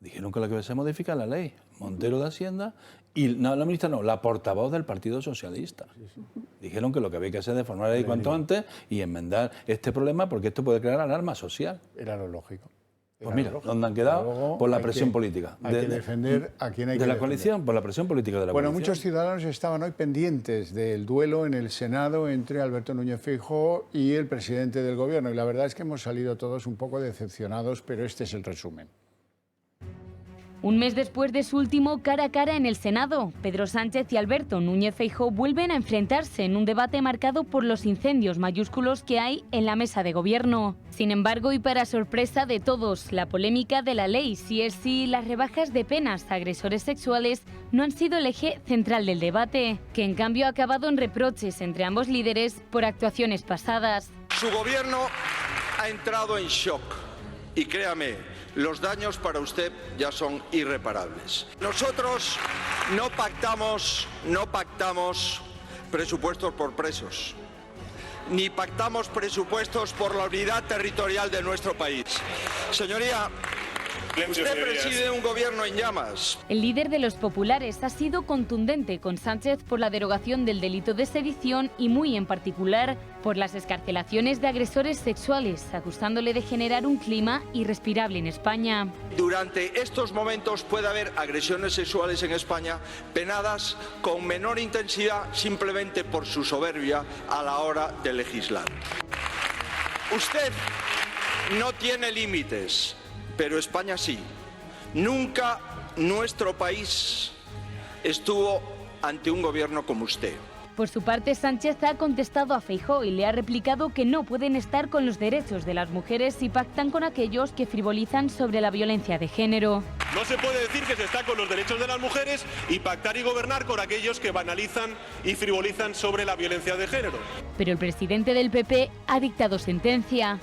dijeron que lo que se modifica la ley. Montero de Hacienda y no, la ministra no, la portavoz del Partido Socialista. Dijeron que lo que había que hacer es reformar la ley cuanto antes y enmendar este problema porque esto puede crear alarma social. Era lo lógico. Pues mira, ¿dónde han quedado? Por la presión política. Hay que defender a quien hay que defender. De la coalición, por la presión política de la coalición. Bueno, muchos ciudadanos estaban hoy pendientes del duelo en el Senado entre Alberto Núñez Feijóo y el presidente del Gobierno. Y la verdad es que hemos salido todos un poco decepcionados, pero este es el resumen. Un mes después de su último cara a cara en el Senado, Pedro Sánchez y Alberto Núñez Feijóo vuelven a enfrentarse en un debate marcado por los incendios mayúsculos que hay en la mesa de gobierno. Sin embargo, y para sorpresa de todos, la polémica de la ley sí es sí, las rebajas de penas a agresores sexuales no han sido el eje central del debate, que en cambio ha acabado en reproches entre ambos líderes por actuaciones pasadas. Su gobierno ha entrado en shock y créame, los daños para usted ya son irreparables. Nosotros no pactamos presupuestos por presos, ni pactamos presupuestos por la unidad territorial de nuestro país. Señoría, usted preside un gobierno en llamas. El líder de los populares ha sido contundente con Sánchez por la derogación del delito de sedición y muy en particular por las excarcelaciones de agresores sexuales, acusándole de generar un clima irrespirable en España. Durante estos momentos puede haber agresiones sexuales en España penadas con menor intensidad simplemente por su soberbia a la hora de legislar. Usted no tiene límites, pero España sí. Nunca nuestro país estuvo ante un gobierno como usted. Por su parte, Sánchez ha contestado a Feijóo y le ha replicado que no pueden estar con los derechos de las mujeres y pactan con aquellos que frivolizan sobre la violencia de género. No se puede decir que se está con los derechos de las mujeres y pactar y gobernar con aquellos que banalizan y frivolizan sobre la violencia de género. Pero el presidente del PP ha dictado sentencia.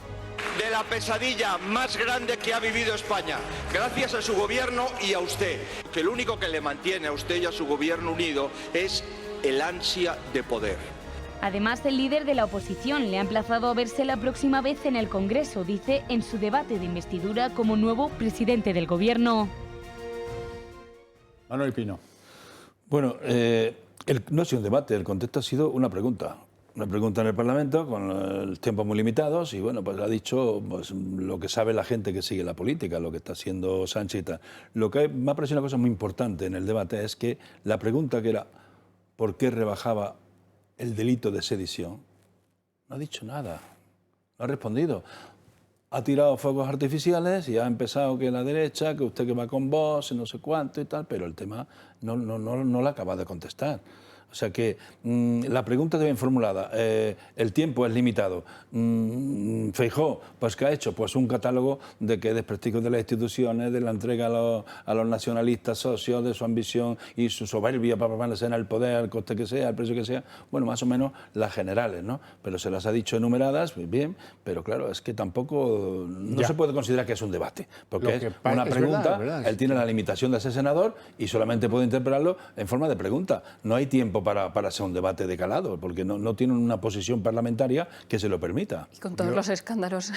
De la pesadilla más grande que ha vivido España, gracias a su gobierno y a usted. Que lo único que le mantiene a usted y a su gobierno unido es el ansia de poder. Además, el líder de la oposición le ha emplazado a verse la próxima vez en el Congreso, dice, en su debate de investidura como nuevo presidente del gobierno. Manuel Pino. Bueno, no ha sido un debate, el contexto ha sido una pregunta. una pregunta en el Parlamento con el tiempo muy limitados y bueno, pues ha dicho pues, lo que sabe la gente que sigue la política, lo que está haciendo Sánchez y tal. Lo que me ha parecido una cosa muy importante en el debate es que la pregunta que era ¿por qué rebajaba el delito de sedición? No ha dicho nada, no ha respondido. Ha tirado fuegos artificiales y ha empezado que la derecha, que usted que va con vos, no sé cuánto y tal, pero el tema no lo acaba de contestar. O sea que la pregunta está bien formulada, el tiempo es limitado. Feijóo, pues ¿qué ha hecho? Pues un catálogo de que desprestigio de las instituciones, de la entrega a los nacionalistas socios, de su ambición y su soberbia para permanecer en el poder, al coste que sea, al precio que sea. Bueno, más o menos las generales, ¿no? Pero se las ha dicho enumeradas, pues bien, pero claro, es que tampoco, no se puede considerar que es un debate, porque es una pregunta, verdad. Él tiene la limitación de ser senador y solamente puede interpelarlo en forma de pregunta. No hay tiempo para hacer un debate de calado, porque no tienen una posición parlamentaria que se lo permita. Y con todos los escándalos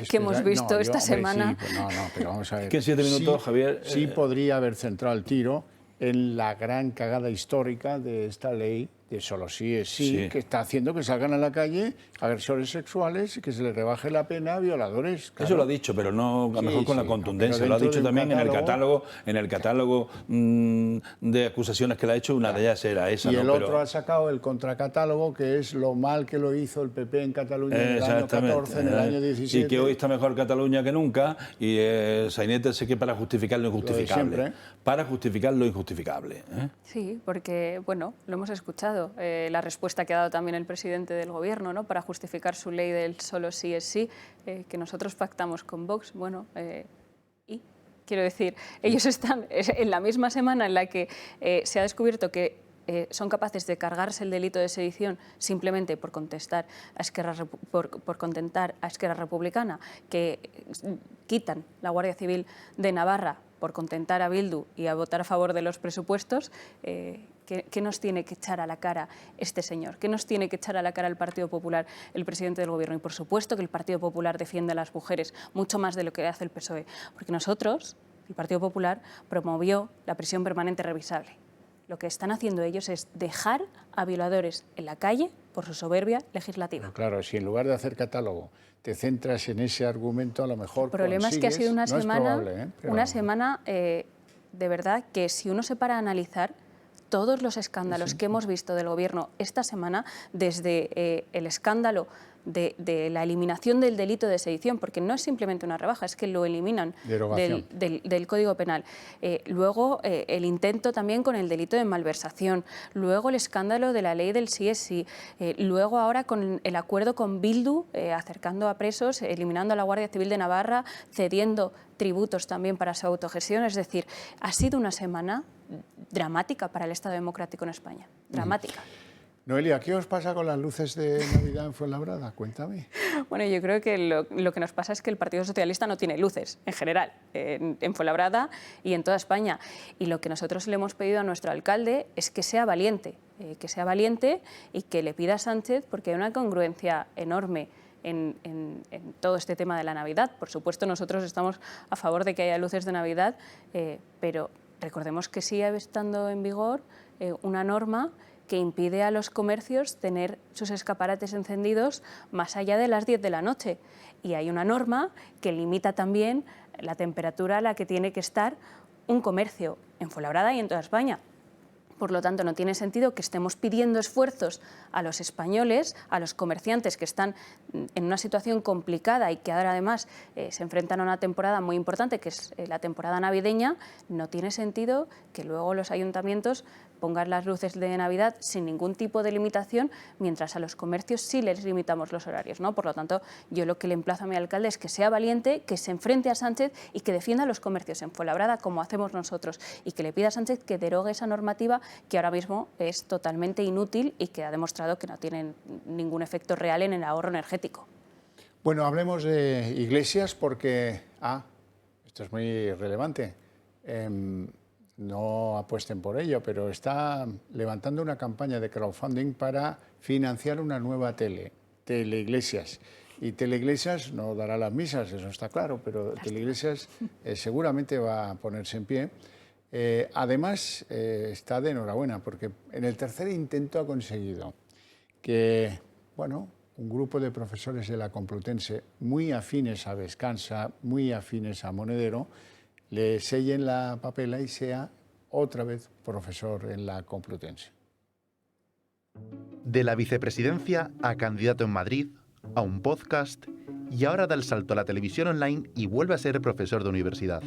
que hemos visto esta semana... Sí, pues pero vamos a ver. Que en 7 minutos, Javier... Sí podría haber centrado el tiro en la gran cagada histórica de esta ley de solo sí es sí, que está haciendo que salgan a la calle agresores sexuales y que se les rebaje la pena a violadores. Claro. Eso lo ha dicho, pero no a lo mejor con la contundencia. Lo ha dicho también en el catálogo de acusaciones que le ha hecho, una de ellas era esa. Y el otro ha sacado el contracatálogo, que es lo mal que lo hizo el PP en Cataluña en el año 14, en el año 17. Y que hoy está mejor Cataluña que nunca, y Sainete sé que para justificar lo injustificable. Para justificar lo injustificable. Sí, porque, bueno, lo hemos escuchado. La respuesta que ha dado también el presidente del Gobierno, ¿no?, para justificar su ley del solo sí es sí, que nosotros pactamos con Vox. Bueno, y quiero decir, ellos están en la misma semana en la que se ha descubierto que son capaces de cargarse el delito de sedición simplemente por contentar a Esquerra Republicana, que quitan la Guardia Civil de Navarra por contentar a Bildu y a votar a favor de los presupuestos. ¿Qué nos tiene que echar a la cara este señor? ¿Qué nos tiene que echar a la cara el Partido Popular, el presidente del Gobierno? Y por supuesto que el Partido Popular defiende a las mujeres mucho más de lo que hace el PSOE, porque nosotros, el Partido Popular, promovió la prisión permanente revisable. Lo que están haciendo ellos es dejar a violadores en la calle por su soberbia legislativa. Pero claro, si en lugar de hacer catálogo te centras en ese argumento, a lo mejor el problema es que ha sido una semana, una semana de verdad que si uno se para a analizar todos los escándalos que hemos visto del Gobierno esta semana, desde el escándalo de la eliminación del delito de sedición, porque no es simplemente una rebaja, es que lo eliminan del Código Penal. Luego el intento también con el delito de malversación, luego el escándalo de la ley del sí es sí, luego ahora con el acuerdo con Bildu, acercando a presos, eliminando a la Guardia Civil de Navarra, cediendo tributos también para su autogestión. Es decir, ha sido una semana dramática para el Estado democrático en España, dramática. Noelia, ¿qué os pasa con las luces de Navidad en Fuenlabrada? Cuéntame. Bueno, yo creo que lo que nos pasa es que el Partido Socialista no tiene luces, en general, en Fuenlabrada y en toda España. Y lo que nosotros le hemos pedido a nuestro alcalde es que sea valiente y que le pida a Sánchez, porque hay una congruencia enorme en todo este tema de la Navidad. Por supuesto, nosotros estamos a favor de que haya luces de Navidad, pero recordemos que sigue estando en vigor una norma que impide a los comercios tener sus escaparates encendidos más allá de las 10 de la noche. Y hay una norma que limita también la temperatura a la que tiene que estar un comercio en Fuenlabrada y en toda España. Por lo tanto, no tiene sentido que estemos pidiendo esfuerzos a los españoles, a los comerciantes que están en una situación complicada y que ahora además se enfrentan a una temporada muy importante, que es la temporada navideña. No tiene sentido que luego los ayuntamientos pongan las luces de Navidad sin ningún tipo de limitación, mientras a los comercios sí les limitamos los horarios, ¿no? Por lo tanto, yo lo que le emplazo a mi alcalde es que sea valiente, que se enfrente a Sánchez y que defienda a los comercios en Fuenlabrada como hacemos nosotros, y que le pida a Sánchez que derogue esa normativa que ahora mismo es totalmente inútil y que ha demostrado que no tiene ningún efecto real en el ahorro energético. Bueno, hablemos de Iglesias porque, esto es muy relevante, no apuesten por ello, pero está levantando una campaña de crowdfunding para financiar una nueva Teleiglesias. Y Teleiglesias no dará las misas, eso está claro, pero Teleiglesias seguramente va a ponerse en pie. Además, está de enhorabuena, porque en el tercer intento ha conseguido que bueno, un grupo de profesores de la Complutense muy afines a Vescansa, muy afines a Monedero, le sellen la papela y sea otra vez profesor en la Complutense. De la vicepresidencia a candidato en Madrid, a un podcast, y ahora da el salto a la televisión online y vuelve a ser profesor de universidad.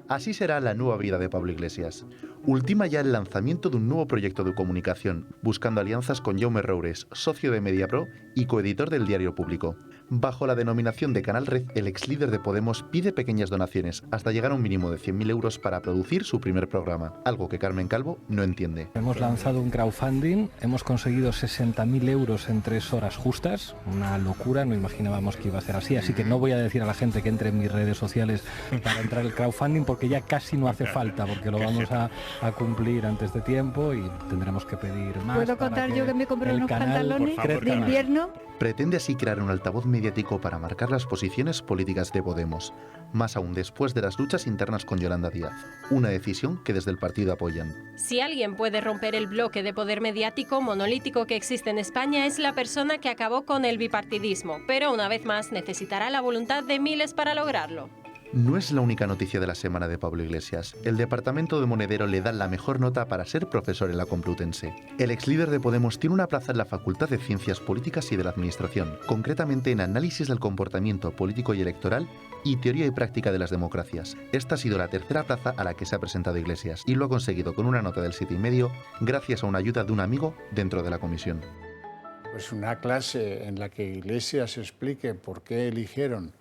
Así será la nueva vida de Pablo Iglesias. Ultima ya el lanzamiento de un nuevo proyecto de comunicación, buscando alianzas con Jaume Roures, socio de Mediapro y coeditor del Diario Público. Bajo la denominación de Canal Red, el ex líder de Podemos pide pequeñas donaciones, hasta llegar a un mínimo de 100.000 euros para producir su primer programa, algo que Carmen Calvo no entiende. Hemos lanzado un crowdfunding, hemos conseguido 60.000 euros en 3 horas justas, una locura, no imaginábamos que iba a ser así, así que no voy a decir a la gente que entre en mis redes sociales para entrar al crowdfunding, porque ya casi no hace falta, porque lo vamos a cumplir antes de tiempo y tendremos que pedir más. ¿Puedo contar yo que me compré unos pantalones de invierno? Pretende así crear un altavoz mediático para marcar las posiciones políticas de Podemos, más aún después de las luchas internas con Yolanda Díaz, una decisión que desde el partido apoyan. Si alguien puede romper el bloque de poder mediático monolítico que existe en España, es la persona que acabó con el bipartidismo, pero una vez más necesitará la voluntad de miles para lograrlo. No es la única noticia de la semana de Pablo Iglesias. El departamento de Monedero le da la mejor nota para ser profesor en la Complutense. El ex líder de Podemos tiene una plaza en la Facultad de Ciencias Políticas y de la Administración, concretamente en análisis del comportamiento político y electoral y teoría y práctica de las democracias. Esta ha sido la tercera plaza a la que se ha presentado Iglesias y lo ha conseguido con una nota del 7,5 gracias a una ayuda de un amigo dentro de la comisión. Pues una clase en la que Iglesias explique por qué eligieron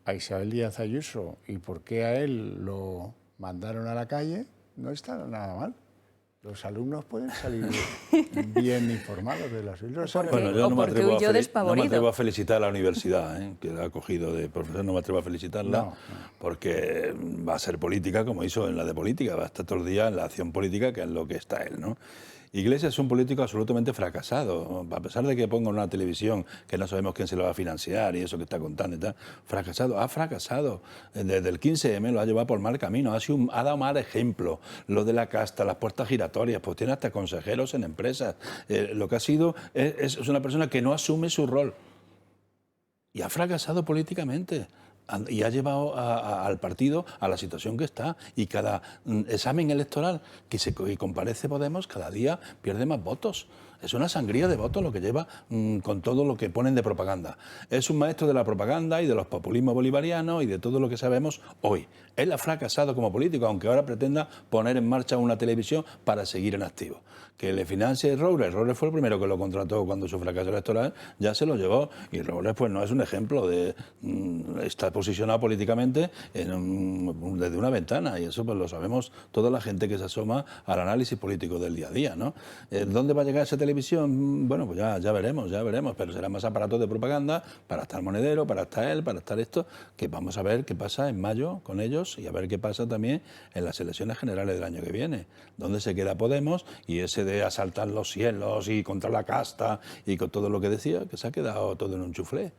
a Isabel Díaz Ayuso y por qué a él lo mandaron a la calle, no está nada mal. Los alumnos pueden salir bien informados de las islas. Bueno, yo no me atrevo a felicitar a la universidad, que la ha cogido de profesor, no me atrevo a felicitarla, porque va a ser política como hizo en la de política, va a estar todo el día en la acción política, que es lo que está él, ¿no? Iglesias es un político absolutamente fracasado, a pesar de que ponga una televisión que no sabemos quién se lo va a financiar y eso que está contando y tal, ha fracasado. Desde el 15M lo ha llevado por mal camino, ha dado mal ejemplo. Lo de la casta, las puertas giratorias, pues tiene hasta consejeros en empresas. Lo que ha sido es una persona que no asume su rol y ha fracasado políticamente. Y ha llevado al partido a la situación que está. Y cada examen electoral que comparece Podemos, cada día pierde más votos. Es una sangría de votos lo que lleva con todo lo que ponen de propaganda. Es un maestro de la propaganda y de los populismos bolivarianos y de todo lo que sabemos hoy. Él ha fracasado como político, aunque ahora pretenda poner en marcha una televisión para seguir en activo. Que le financie Roures. Roures fue el primero que lo contrató cuando su fracaso electoral ya se lo llevó. Y Roures pues no es un ejemplo de estar posicionado políticamente desde una ventana. Y eso pues lo sabemos toda la gente que se asoma al análisis político del día a día, ¿no? ¿Dónde va a llegar esa televisión? Bueno, pues ya veremos. Pero será más aparatos de propaganda para estar Monedero, para estar él, para estar esto, que vamos a ver qué pasa en mayo con ellos y a ver qué pasa también en las elecciones generales del año que viene. ¿Dónde se queda Podemos? Y ese de asaltar los cielos y contra la casta y con todo lo que decía, que se ha quedado todo en un chuflé.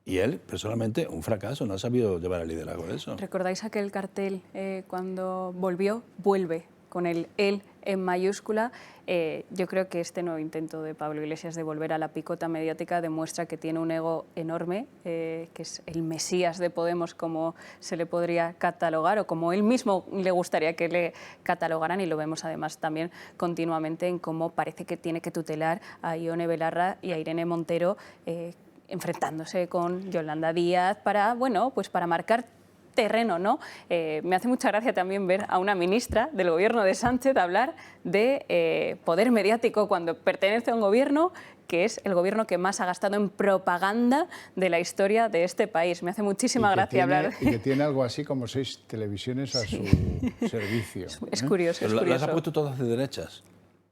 Y él, personalmente, un fracaso, no ha sabido llevar el liderazgo de eso. ¿Recordáis aquel cartel cuando vuelve, con el él en mayúscula? Yo creo que este nuevo intento de Pablo Iglesias de volver a la picota mediática demuestra que tiene un ego enorme, que es el mesías de Podemos, como se le podría catalogar, o como él mismo le gustaría que le catalogaran, y lo vemos además también continuamente en cómo parece que tiene que tutelar a Ione Belarra y a Irene Montero, enfrentándose con Yolanda Díaz para marcar terreno, ¿no? Me hace mucha gracia también ver a una ministra del gobierno de Sánchez hablar de poder mediático cuando pertenece a un gobierno que es el gobierno que más ha gastado en propaganda de la historia de este país. Me hace muchísima gracia hablar. Y que tiene algo así como 6 televisiones a su servicio. Es curioso, es curioso. Las ha puesto todas de derechas.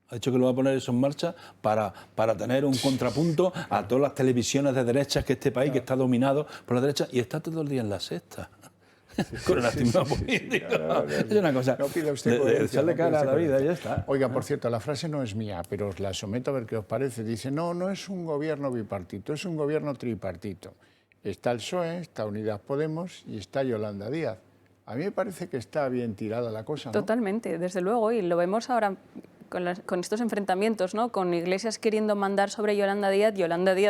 Ha dicho que lo va a poner eso en marcha para tener un contrapunto a todas las televisiones de derechas que este país, que está dominado por la derecha, y está todo el día en La Sexta. Con el activismo político. Es una cosa. No pida usted de echarle cara a la vida y ya está. Oiga, por cierto, la frase no es mía, pero os la someto a ver qué os parece. Dice, no es un gobierno bipartito, es un gobierno tripartito. Está el PSOE, está Unidas Podemos y está Yolanda Díaz. A mí me parece que está bien tirada la cosa, ¿no? Totalmente, desde luego, y lo vemos ahora con estos enfrentamientos, ¿no? Con Iglesias queriendo mandar sobre Yolanda Díaz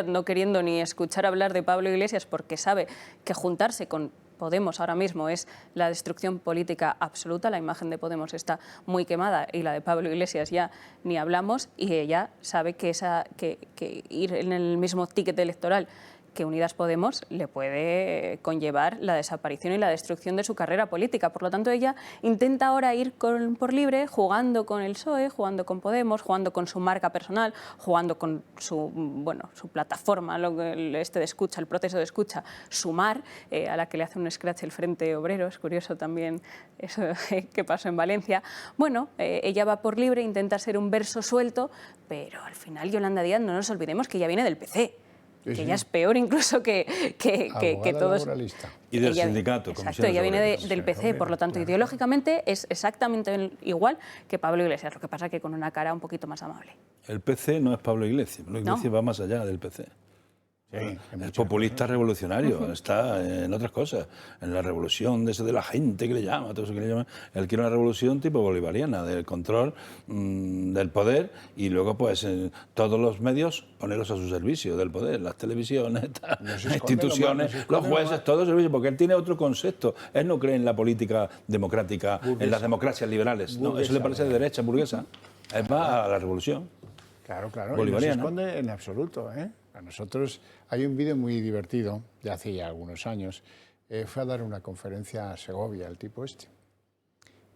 no queriendo ni escuchar hablar de Pablo Iglesias porque sabe que juntarse con Podemos ahora mismo es la destrucción política absoluta. La imagen de Podemos está muy quemada y la de Pablo Iglesias ya ni hablamos, y ella sabe que ir en el mismo ticket electoral que Unidas Podemos le puede conllevar la desaparición y la destrucción de su carrera política. Por lo tanto, ella intenta ahora ir por libre, jugando con el PSOE, jugando con Podemos, jugando con su marca personal, jugando con su plataforma, de escucha, el proceso de escucha, Sumar, a la que le hace un scratch el Frente Obrero. Es curioso también eso que pasó en Valencia. Bueno, ella va por libre, intenta ser un verso suelto, pero al final Yolanda Díaz, no nos olvidemos que ella viene del PC. Que ella es peor incluso que todos. Laboralista. Y del ella, sindicato. Exacto, ella viene del PC, por lo tanto, ideológicamente es exactamente igual que Pablo Iglesias, lo que pasa que con una cara un poquito más amable. El PC no es Pablo Iglesias, Pablo Iglesias va más allá del PC. Sí, es populista revolucionario, está en otras cosas, en la revolución de eso de la gente que le llama, todo eso que le llama. Él quiere una revolución tipo bolivariana, del control del poder, y luego pues todos los medios ponerlos a su servicio del poder, las televisiones, las instituciones, los jueces, todo el servicio, porque él tiene otro concepto. Él no cree en la política democrática, en las democracias liberales, no, eso le parece de derecha, burguesa. Él va a la revolución. Claro, claro, bolivariana. Y no se esconde en absoluto, ¿eh? A nosotros hay un vídeo muy divertido de hace ya algunos años. Fue a dar una conferencia a Segovia, el tipo este.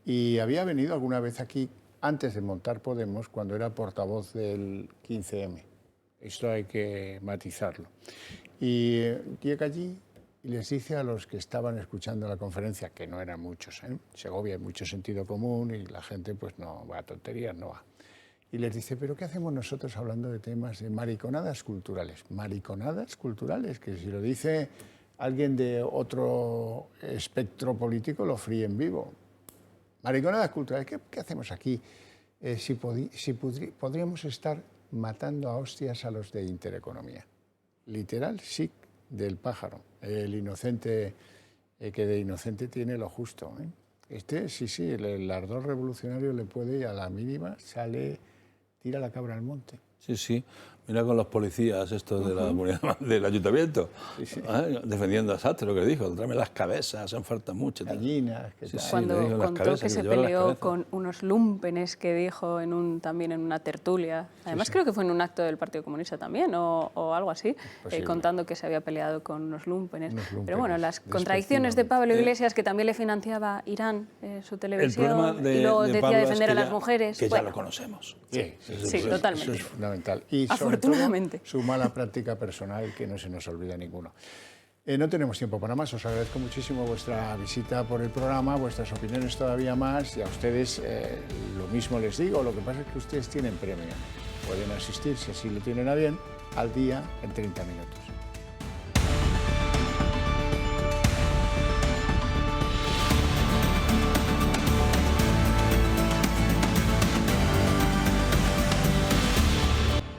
Y había venido alguna vez aquí antes de montar Podemos, cuando era portavoz del 15M. Esto hay que matizarlo. Y llega allí y les dice a los que estaban escuchando la conferencia, que no eran muchos, ¿eh? Segovia hay mucho sentido común y la gente pues no va a tonterías, no va. Y les dice, ¿pero qué hacemos nosotros hablando de temas de mariconadas culturales? Mariconadas culturales, que si lo dice alguien de otro espectro político lo fríe en vivo. Mariconadas culturales, ¿qué hacemos aquí? Podríamos estar matando a hostias a los de Intereconomía. Literal, sí, del pájaro. El inocente, que de inocente tiene lo justo, ¿eh? Sí, el ardor revolucionario le puede, a la mínima, tira la cabra al monte. Sí. Mira con los policías estos del ayuntamiento, defendiendo a Sastre, lo que dijo, tráeme las cabezas, hacen falta mucho. Gallinas, cuando contó que se peleó con unos lumpenes que dijo también en una tertulia, además creo que fue en un acto del Partido Comunista también, o algo así, contando que se había peleado con unos lumpenes. Pero bueno, las contradicciones de Pablo Iglesias, que también le financiaba Irán, su televisión, y luego decía defender a las mujeres. Que ya lo conocemos. Sí, totalmente. Eso es fundamental. Y sobre todo, su mala práctica personal, que no se nos olvida ninguno. No tenemos tiempo para más. Os agradezco muchísimo vuestra visita por el programa, vuestras opiniones todavía más, y a ustedes lo mismo les digo. Lo que pasa es que ustedes tienen premio. Pueden asistir, si así lo tienen a bien, al día en 30 minutos.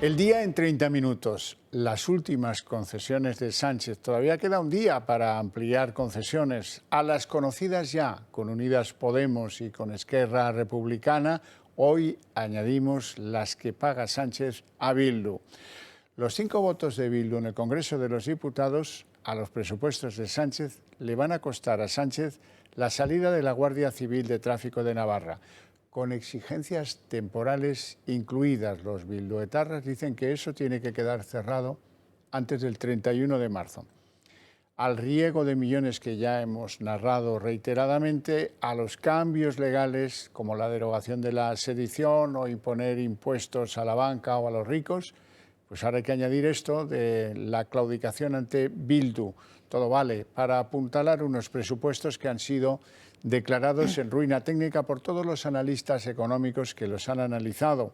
El día en 30 minutos, las últimas concesiones de Sánchez. Todavía queda un día para ampliar concesiones a las conocidas ya con Unidas Podemos y con Esquerra Republicana. Hoy añadimos las que paga Sánchez a Bildu. Los 5 votos de Bildu en el Congreso de los Diputados a los presupuestos de Sánchez le van a costar a Sánchez la salida de la Guardia Civil de Tráfico de Navarra, con exigencias temporales incluidas. Los bilduetarras dicen que eso tiene que quedar cerrado antes del 31 de marzo. Al riego de millones que ya hemos narrado reiteradamente, a los cambios legales como la derogación de la sedición o imponer impuestos a la banca o a los ricos, pues ahora hay que añadir esto de la claudicación ante Bildu. Todo vale para apuntalar unos presupuestos que han sido declarados en ruina técnica por todos los analistas económicos que los han analizado.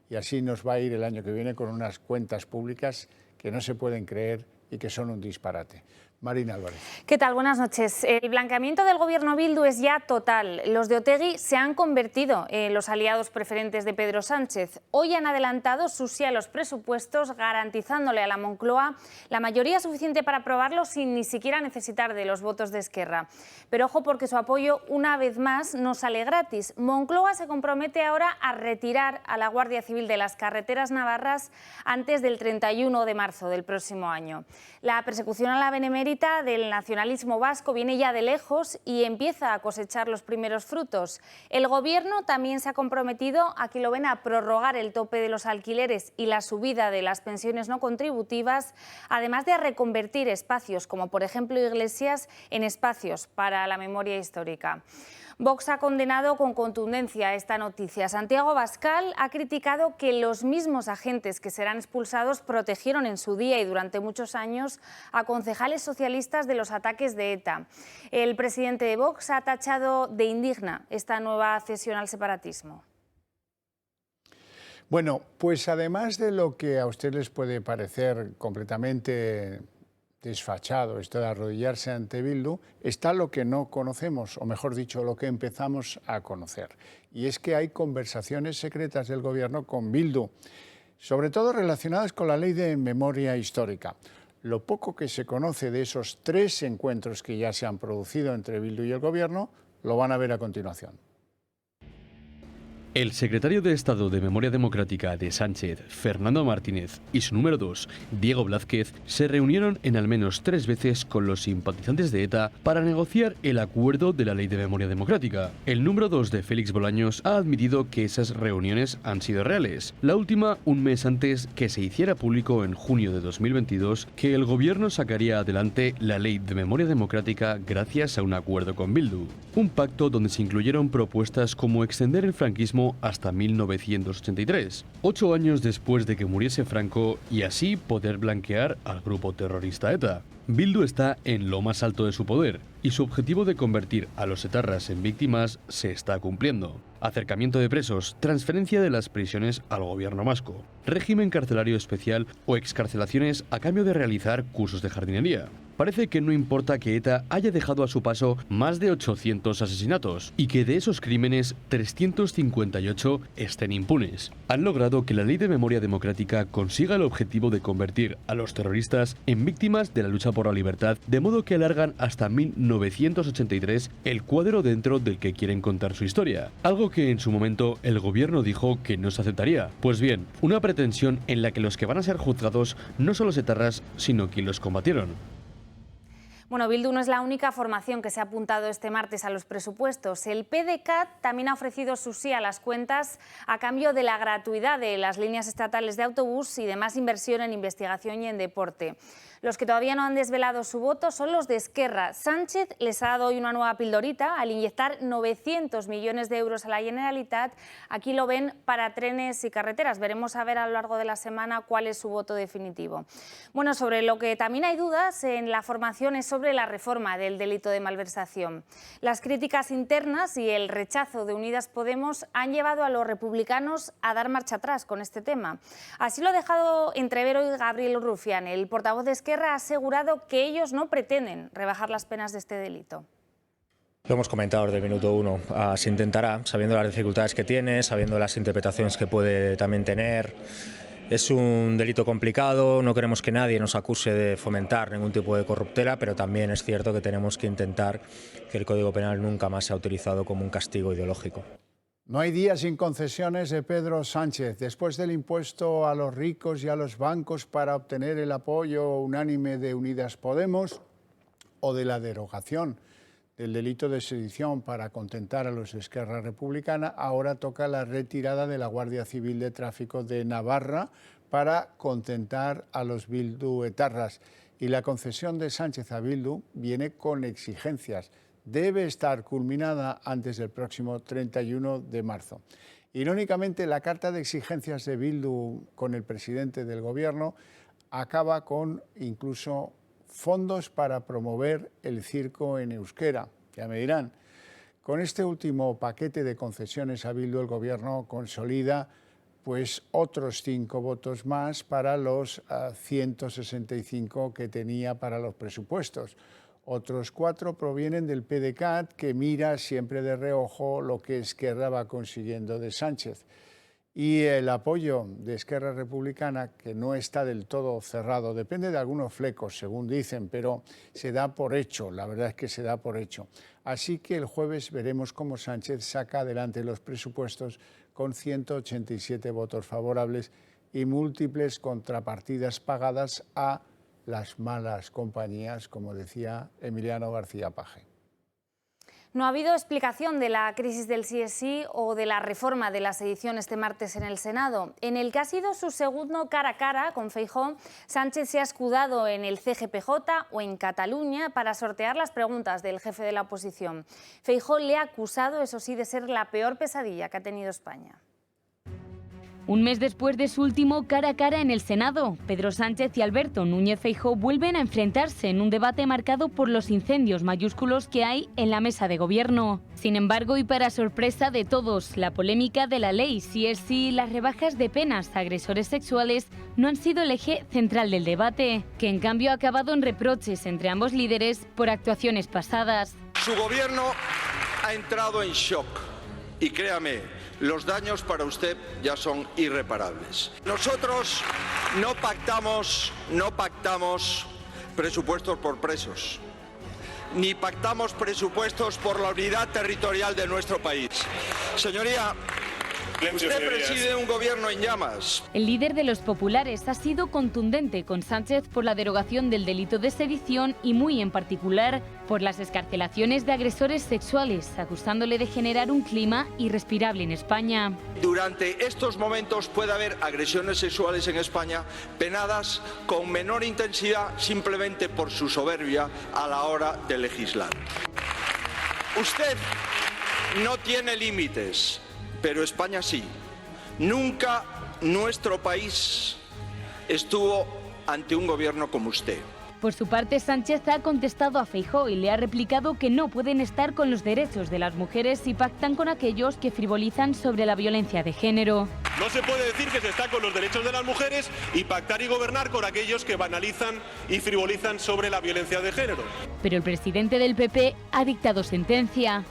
Y así nos va a ir el año que viene con unas cuentas públicas que no se pueden creer y que son un disparate. Marina Álvarez. ¿Qué tal? Buenas noches. El blanqueamiento del gobierno Bildu es ya total. Los de Otegi se han convertido en los aliados preferentes de Pedro Sánchez. Hoy han adelantado su sí a los presupuestos, garantizándole a la Moncloa la mayoría suficiente para aprobarlos sin ni siquiera necesitar de los votos de Esquerra. Pero ojo, porque su apoyo, una vez más, no sale gratis. Moncloa se compromete ahora a retirar a la Guardia Civil de las carreteras navarras antes del 31 de marzo del próximo año. La persecución a la benemérita del nacionalismo vasco viene ya de lejos y empieza a cosechar los primeros frutos. El Gobierno también se ha comprometido, aquí lo ven, a prorrogar el tope de los alquileres y la subida de las pensiones no contributivas, además de a reconvertir espacios como por ejemplo iglesias en espacios para la memoria histórica. Vox ha condenado con contundencia esta noticia. Santiago Abascal ha criticado que los mismos agentes que serán expulsados protegieron en su día y durante muchos años a concejales socialistas de los ataques de ETA. El presidente de Vox ha tachado de indigna esta nueva cesión al separatismo. Bueno, pues además de lo que a ustedes les puede parecer completamente desfachado, esto de arrodillarse ante Bildu, está lo que no conocemos, o mejor dicho, lo que empezamos a conocer. Y es que hay conversaciones secretas del Gobierno con Bildu, sobre todo relacionadas con la ley de memoria histórica. Lo poco que se conoce de esos 3 encuentros que ya se han producido entre Bildu y el Gobierno, lo van a ver a continuación. El secretario de Estado de Memoria Democrática de Sánchez, Fernando Martínez, y su número 2, Diego Blázquez, se reunieron en al menos 3 veces con los simpatizantes de ETA para negociar el acuerdo de la Ley de Memoria Democrática. El número 2 de Félix Bolaños ha admitido que esas reuniones han sido reales. La última, un mes antes que se hiciera público en junio de 2022 que el gobierno sacaría adelante la Ley de Memoria Democrática gracias a un acuerdo con Bildu. Un pacto donde se incluyeron propuestas como extender el franquismo hasta 1983, 8 años después de que muriese Franco, y así poder blanquear al grupo terrorista ETA. Bildu está en lo más alto de su poder y su objetivo de convertir a los etarras en víctimas se está cumpliendo. Acercamiento de presos, transferencia de las prisiones al gobierno vasco, régimen carcelario especial o excarcelaciones a cambio de realizar cursos de jardinería. Parece que no importa que ETA haya dejado a su paso más de 800 asesinatos y que de esos crímenes 358 estén impunes. Han logrado que la Ley de Memoria Democrática consiga el objetivo de convertir a los terroristas en víctimas de la lucha por la libertad, de modo que alargan hasta 1983 el cuadro dentro del que quieren contar su historia. Algo que en su momento el gobierno dijo que no se aceptaría. Pues bien, una pretensión en la que los que van a ser juzgados no son los etarras, sino quienes los combatieron. Bueno, Bildu no es la única formación que se ha apuntado este martes a los presupuestos. El PDeCAT también ha ofrecido su sí a las cuentas a cambio de la gratuidad de las líneas estatales de autobús y de más inversión en investigación y en deporte. Los que todavía no han desvelado su voto son los de Esquerra. Sánchez les ha dado hoy una nueva pildorita al inyectar 900 millones de euros a la Generalitat. Aquí lo ven para trenes y carreteras. Veremos a ver a lo largo de la semana cuál es su voto definitivo. Bueno, sobre lo que también hay dudas en la formación es sobre la reforma del delito de malversación. Las críticas internas y el rechazo de Unidas Podemos han llevado a los republicanos a dar marcha atrás con este tema. Así lo ha dejado entrever hoy Gabriel Rufián, el portavoz de Esquerra, ha asegurado que ellos no pretenden rebajar las penas de este delito. Lo hemos comentado desde el minuto 1, se intentará, sabiendo las dificultades que tiene, sabiendo las interpretaciones que puede también tener. Es un delito complicado, no queremos que nadie nos acuse de fomentar ningún tipo de corruptela, pero también es cierto que tenemos que intentar que el Código Penal nunca más sea utilizado como un castigo ideológico. No hay día sin concesiones de Pedro Sánchez. Después del impuesto a los ricos y a los bancos para obtener el apoyo unánime de Unidas Podemos o de la derogación del delito de sedición para contentar a los de Esquerra Republicana, ahora toca la retirada de la Guardia Civil de Tráfico de Navarra para contentar a los bilduetarras. Y la concesión de Sánchez a Bildu viene con exigencias. Debe estar culminada antes del próximo 31 de marzo. Irónicamente, la carta de exigencias de Bildu con el presidente del Gobierno acaba con incluso fondos para promover el circo en euskera. Ya me dirán, con este último paquete de concesiones a Bildu, el Gobierno consolida pues otros 5 votos más para los 165 que tenía para los presupuestos. Otros 4 provienen del PDeCAT, que mira siempre de reojo lo que Esquerra va consiguiendo de Sánchez. Y el apoyo de Esquerra Republicana, que no está del todo cerrado, depende de algunos flecos, según dicen, pero se da por hecho, la verdad es que se da por hecho. Así que el jueves veremos cómo Sánchez saca adelante los presupuestos con 187 votos favorables y múltiples contrapartidas pagadas a las malas compañías, como decía Emiliano García Paje. No ha habido explicación de la crisis del sí es sí o de la reforma de la sedición este martes en el Senado. En el que ha sido su segundo cara a cara con Feijóo, Sánchez se ha escudado en el CGPJ o en Cataluña para sortear las preguntas del jefe de la oposición. Feijóo le ha acusado, eso sí, de ser la peor pesadilla que ha tenido España. Un mes después de su último cara a cara en el Senado, Pedro Sánchez y Alberto Núñez Feijóo vuelven a enfrentarse en un debate marcado por los incendios mayúsculos que hay en la mesa de gobierno. Sin embargo, y para sorpresa de todos, la polémica de la ley sí es sí, las rebajas de penas a agresores sexuales no han sido el eje central del debate, que en cambio ha acabado en reproches entre ambos líderes por actuaciones pasadas. Su gobierno ha entrado en shock y créame, los daños para usted ya son irreparables. Nosotros no pactamos presupuestos por presos, ni pactamos presupuestos por la unidad territorial de nuestro país. Señoría, usted preside un gobierno en llamas. El líder de los populares ha sido contundente con Sánchez por la derogación del delito de sedición y muy en particular por las excarcelaciones de agresores sexuales, acusándole de generar un clima irrespirable en España. Durante estos momentos puede haber agresiones sexuales en España penadas con menor intensidad simplemente por su soberbia a la hora de legislar. Usted no tiene límites, pero España sí. Nunca nuestro país estuvo ante un gobierno como usted. Por su parte, Sánchez ha contestado a Feijóo y le ha replicado que no pueden estar con los derechos de las mujeres y pactan con aquellos que frivolizan sobre la violencia de género. No se puede decir que se está con los derechos de las mujeres y pactar y gobernar con aquellos que banalizan y frivolizan sobre la violencia de género. Pero el presidente del PP ha dictado sentencia.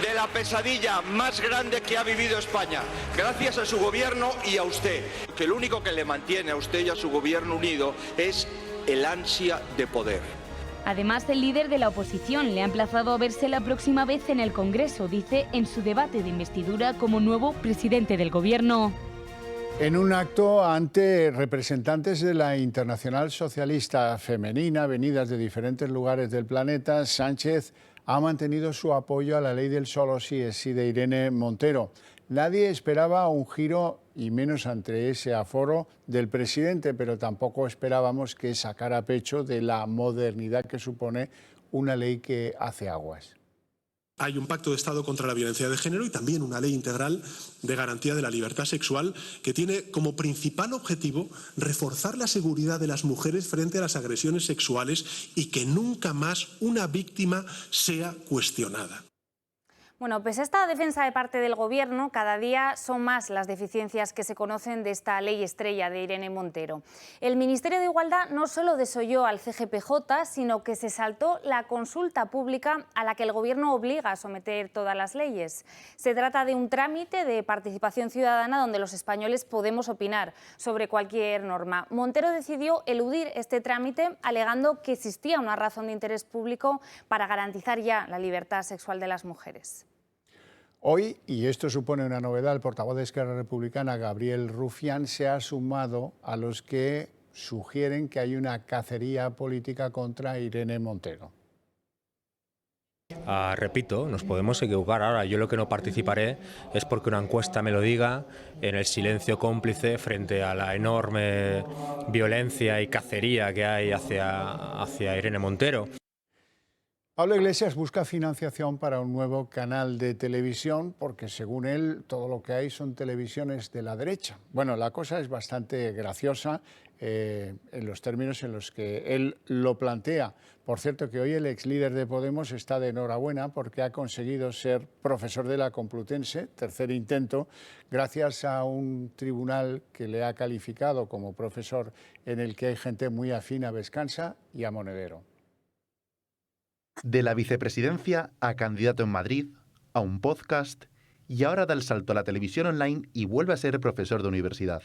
De la pesadilla más grande que ha vivido España, gracias a su gobierno y a usted, que lo único que le mantiene a usted y a su gobierno unido es el ansia de poder. Además, el líder de la oposición le ha emplazado a verse la próxima vez en el Congreso, dice, en su debate de investidura como nuevo presidente del gobierno. En un acto ante representantes de la Internacional Socialista Femenina, venidas de diferentes lugares del planeta, Sánchez ha mantenido su apoyo a la ley del solo sí es sí de Irene Montero. Nadie esperaba un giro, y menos ante ese aforo del presidente, pero tampoco esperábamos que sacara pecho de la modernidad que supone una ley que hace aguas. Hay un pacto de Estado contra la violencia de género y también una ley integral de garantía de la libertad sexual que tiene como principal objetivo reforzar la seguridad de las mujeres frente a las agresiones sexuales y que nunca más una víctima sea cuestionada. Bueno, pues esta defensa de parte del Gobierno, cada día son más las deficiencias que se conocen de esta ley estrella de Irene Montero. El Ministerio de Igualdad no solo desoyó al CGPJ, sino que se saltó la consulta pública a la que el Gobierno obliga a someter todas las leyes. Se trata de un trámite de participación ciudadana donde los españoles podemos opinar sobre cualquier norma. Montero decidió eludir este trámite alegando que existía una razón de interés público para garantizar ya la libertad sexual de las mujeres. Hoy, y esto supone una novedad, el portavoz de Esquerra Republicana, Gabriel Rufián, se ha sumado a los que sugieren que hay una cacería política contra Irene Montero. Repito, nos podemos equivocar. Ahora, yo lo que no participaré es porque una encuesta me lo diga, en el silencio cómplice frente a la enorme violencia y cacería que hay hacia Irene Montero. Pablo Iglesias busca financiación para un nuevo canal de televisión porque, según él, todo lo que hay son televisiones de la derecha. Bueno, la cosa es bastante graciosa. en los términos en los que él lo plantea. Por cierto, que hoy el ex líder de Podemos está de enhorabuena porque ha conseguido ser profesor de la Complutense, tercer intento, gracias a un tribunal que le ha calificado como profesor en el que hay gente muy afín a Vescansa y a Monedero. De la vicepresidencia a candidato en Madrid, a un podcast y ahora da el salto a la televisión online y vuelve a ser profesor de universidad.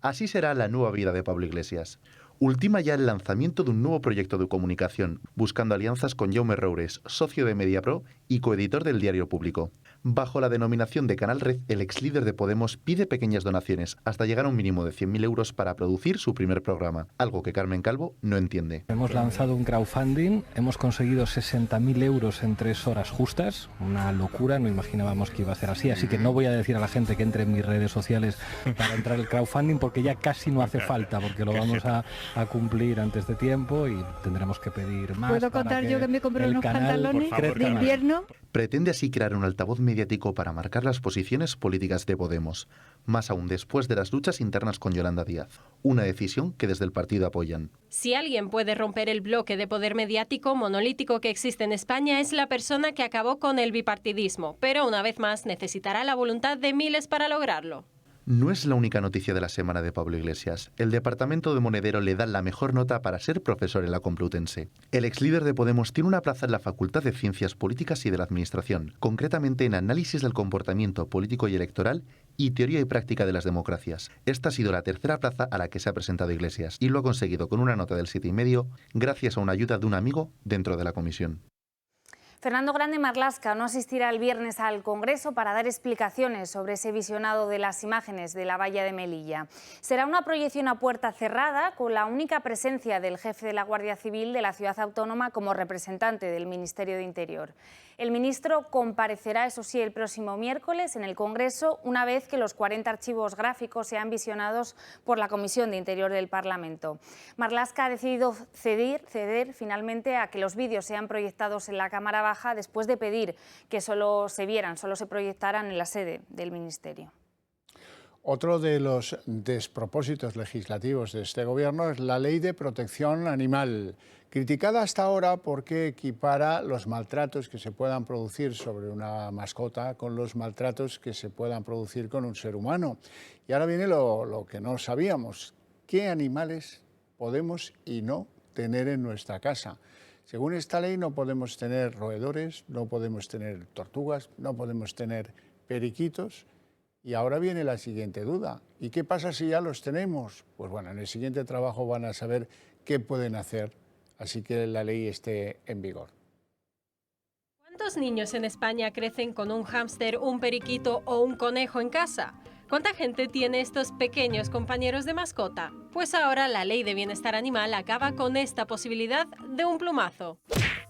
Así será la nueva vida de Pablo Iglesias. Ultima ya el lanzamiento de un nuevo proyecto de comunicación, buscando alianzas con Jaume Roures, socio de Mediapro y coeditor del Diario Público. Bajo la denominación de Canal Red, el ex líder de Podemos pide pequeñas donaciones, hasta llegar a un mínimo de 100.000 euros para producir su primer programa, algo que Carmen Calvo no entiende. Hemos lanzado un crowdfunding, hemos conseguido 60.000 euros en 3 horas justas, una locura, no imaginábamos que iba a ser así, así que no voy a decir a la gente que entre en mis redes sociales para entrar el crowdfunding porque ya casi no hace falta, porque lo vamos a cumplir antes de tiempo y tendremos que pedir más. ¿Puedo contar yo que me compré unos pantalones de invierno? Pretende así crear un altavoz mediático para marcar las posiciones políticas de Podemos, más aún después de las luchas internas con Yolanda Díaz, una decisión que desde el partido apoyan. Si alguien puede romper el bloque de poder mediático monolítico que existe en España es la persona que acabó con el bipartidismo, pero una vez más necesitará la voluntad de miles para lograrlo. No es la única noticia de la semana de Pablo Iglesias. El departamento de Monedero le da la mejor nota para ser profesor en la Complutense. El ex líder de Podemos tiene una plaza en la Facultad de Ciencias Políticas y de la Administración, concretamente en Análisis del Comportamiento Político y Electoral y Teoría y Práctica de las Democracias. Esta ha sido la tercera plaza a la que se ha presentado Iglesias y lo ha conseguido con una nota del 7,5 gracias a una ayuda de un amigo dentro de la comisión. Fernando Grande Marlaska no asistirá el viernes al Congreso para dar explicaciones sobre ese visionado de las imágenes de la valla de Melilla. Será una proyección a puerta cerrada con la única presencia del jefe de la Guardia Civil de la ciudad autónoma como representante del Ministerio de Interior. El ministro comparecerá, eso sí, el próximo miércoles en el Congreso, una vez que los 40 archivos gráficos sean visionados por la Comisión de Interior del Parlamento. Marlaska ha decidido ceder finalmente a que los vídeos sean proyectados en la Cámara Baja después de pedir que solo se proyectaran en la sede del Ministerio. Otro de los despropósitos legislativos de este Gobierno es la Ley de Protección Animal, criticada hasta ahora porque equipara los maltratos que se puedan producir sobre una mascota con los maltratos que se puedan producir con un ser humano. Y ahora viene lo que no sabíamos: ¿qué animales podemos y no tener en nuestra casa? Según esta ley no podemos tener roedores, no podemos tener tortugas, no podemos tener periquitos. Y ahora viene la siguiente duda: ¿y qué pasa si ya los tenemos? Pues bueno, en el siguiente trabajo van a saber qué pueden hacer, así que la ley esté en vigor. ¿Cuántos niños en España crecen con un hámster, un periquito o un conejo en casa? ¿Cuánta gente tiene estos pequeños compañeros de mascota? Pues ahora la Ley de Bienestar Animal acaba con esta posibilidad de un plumazo.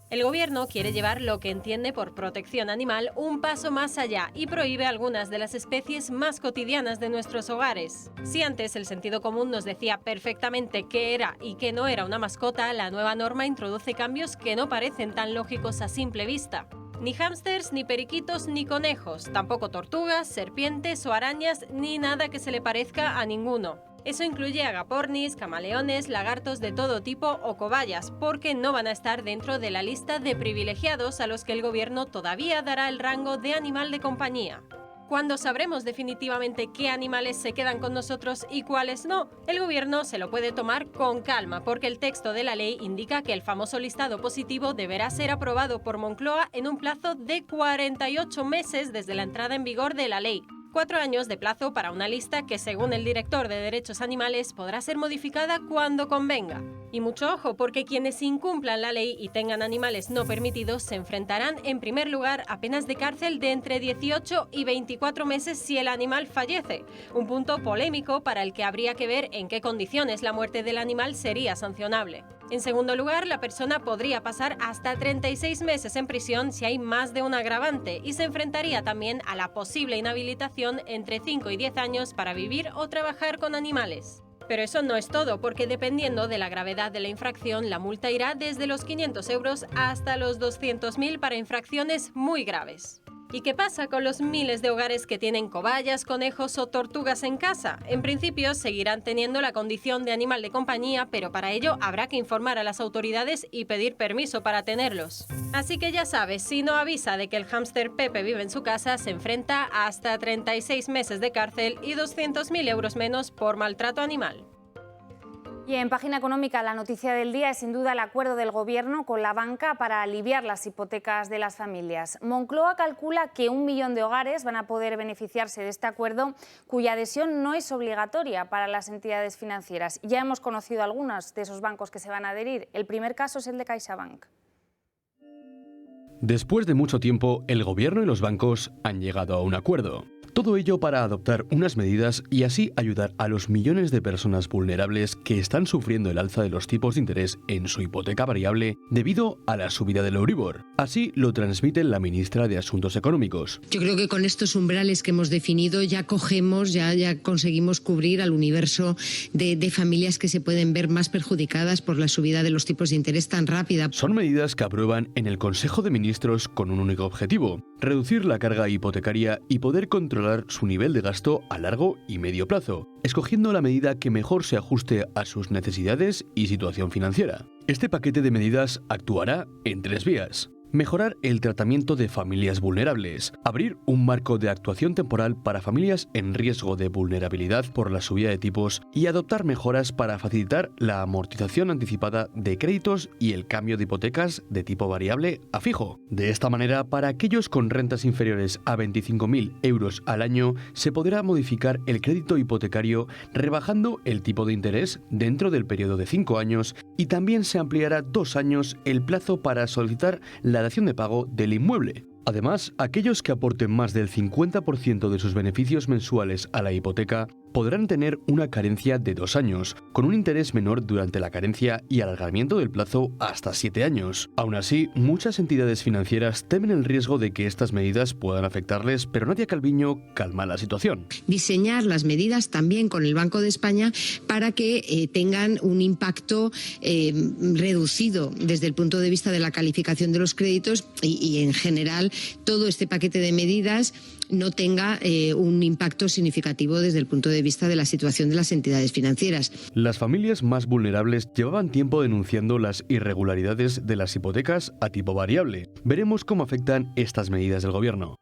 El Gobierno quiere llevar lo que entiende por protección animal un paso más allá y prohíbe algunas de las especies más cotidianas de nuestros hogares. Si antes el sentido común nos decía perfectamente qué era y qué no era una mascota, la nueva norma introduce cambios que no parecen tan lógicos a simple vista. Ni hámsters, ni periquitos, ni conejos, tampoco tortugas, serpientes o arañas, ni nada que se le parezca a ninguno. Eso incluye agapornis, camaleones, lagartos de todo tipo o cobayas, porque no van a estar dentro de la lista de privilegiados a los que el Gobierno todavía dará el rango de animal de compañía. Cuando sabremos definitivamente qué animales se quedan con nosotros y cuáles no, el Gobierno se lo puede tomar con calma, porque el texto de la ley indica que el famoso listado positivo deberá ser aprobado por Moncloa en un plazo de 48 meses desde la entrada en vigor de la ley. 4 años de plazo para una lista que, según el director de Derechos Animales, podrá ser modificada cuando convenga. Y mucho ojo, porque quienes incumplan la ley y tengan animales no permitidos se enfrentarán, en primer lugar, a penas de cárcel de entre 18 y 24 meses si el animal fallece. Un punto polémico para el que habría que ver en qué condiciones la muerte del animal sería sancionable. En segundo lugar, la persona podría pasar hasta 36 meses en prisión si hay más de un agravante y se enfrentaría también a la posible inhabilitación entre 5 y 10 años para vivir o trabajar con animales. Pero eso no es todo, porque dependiendo de la gravedad de la infracción, la multa irá desde los 500 euros hasta los 200.000 para infracciones muy graves. ¿Y qué pasa con los miles de hogares que tienen cobayas, conejos o tortugas en casa? En principio seguirán teniendo la condición de animal de compañía, pero para ello habrá que informar a las autoridades y pedir permiso para tenerlos. Así que ya sabes, si no avisa de que el hámster Pepe vive en su casa, se enfrenta a hasta 36 meses de cárcel y 200.000 euros menos por maltrato animal. Y en Página Económica, la noticia del día es sin duda el acuerdo del Gobierno con la banca para aliviar las hipotecas de las familias. Moncloa calcula que 1 millón de hogares van a poder beneficiarse de este acuerdo, cuya adhesión no es obligatoria para las entidades financieras. Ya hemos conocido algunos de esos bancos que se van a adherir. El primer caso es el de CaixaBank. Después de mucho tiempo, el Gobierno y los bancos han llegado a un acuerdo. Todo ello para adoptar unas medidas y así ayudar a los millones de personas vulnerables que están sufriendo el alza de los tipos de interés en su hipoteca variable debido a la subida del Euribor. Así lo transmite la ministra de Asuntos Económicos. Yo creo que con estos umbrales que hemos definido ya cogemos, ya conseguimos cubrir al universo de familias que se pueden ver más perjudicadas por la subida de los tipos de interés tan rápida. Son medidas que aprueban en el Consejo de Ministros con un único objetivo: reducir la carga hipotecaria y poder controlar su nivel de gasto a largo y medio plazo, escogiendo la medida que mejor se ajuste a sus necesidades y situación financiera. Este paquete de medidas actuará en 3 vías. Mejorar el tratamiento de familias vulnerables, abrir un marco de actuación temporal para familias en riesgo de vulnerabilidad por la subida de tipos y adoptar mejoras para facilitar la amortización anticipada de créditos y el cambio de hipotecas de tipo variable a fijo. De esta manera, para aquellos con rentas inferiores a 25.000 euros al año, se podrá modificar el crédito hipotecario rebajando el tipo de interés dentro del periodo de 5 años y también se ampliará 2 años el plazo para solicitar la dación de pago del inmueble. Además, aquellos que aporten más del 50% de sus beneficios mensuales a la hipoteca podrán tener una carencia de 2 años, con un interés menor durante la carencia y alargamiento del plazo hasta 7 años. Aún así, muchas entidades financieras temen el riesgo de que estas medidas puedan afectarles, pero Nadia Calviño calma la situación. Diseñar las medidas también con el Banco de España para que tengan un impacto reducido desde el punto de vista de la calificación de los créditos y en general todo este paquete de medidas no tenga un impacto significativo desde el punto de vista de la situación de las entidades financieras. Las familias más vulnerables llevaban tiempo denunciando las irregularidades de las hipotecas a tipo variable. Veremos cómo afectan estas medidas del Gobierno.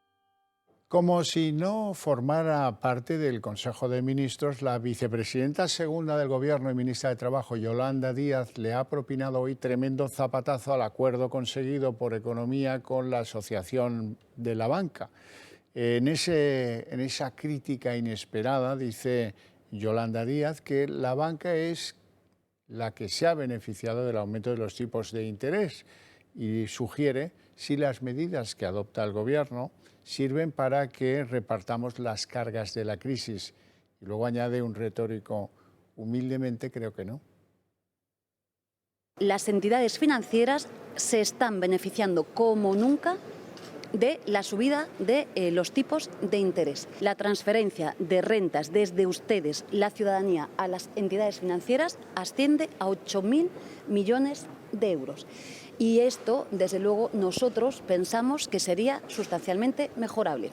Como si no formara parte del Consejo de Ministros, la vicepresidenta segunda del Gobierno y ministra de Trabajo, Yolanda Díaz, le ha propinado hoy tremendo zapatazo al acuerdo conseguido por Economía con la Asociación de la Banca. En esa crítica inesperada dice Yolanda Díaz que la banca es la que se ha beneficiado del aumento de los tipos de interés y sugiere si las medidas que adopta el Gobierno sirven para que repartamos las cargas de la crisis. Y luego añade un retórico: humildemente creo que no. Las entidades financieras se están beneficiando como nunca de la subida de los tipos de interés. La transferencia de rentas desde ustedes, la ciudadanía, a las entidades financieras asciende a 8.000 millones de euros. Y esto, desde luego, nosotros pensamos que sería sustancialmente mejorable.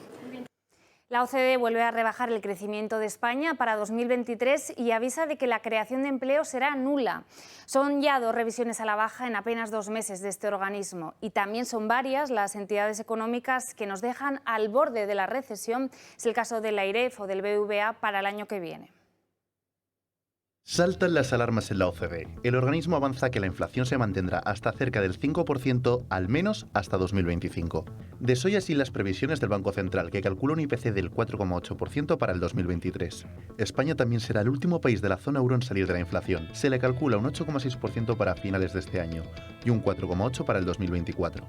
La OCDE vuelve a rebajar el crecimiento de España para 2023 y avisa de que la creación de empleo será nula. Son ya 2 revisiones a la baja en apenas 2 meses de este organismo y también son varias las entidades económicas que nos dejan al borde de la recesión. Es el caso de la AIREF o del BBVA para el año que viene. Saltan las alarmas en la OCDE. El organismo avanza que la inflación se mantendrá hasta cerca del 5% al menos hasta 2025. Desoye así las previsiones del Banco Central, que calcula un IPC del 4,8% para el 2023. España también será el último país de la zona euro en salir de la inflación. Se le calcula un 8,6% para finales de este año y un 4,8% para el 2024.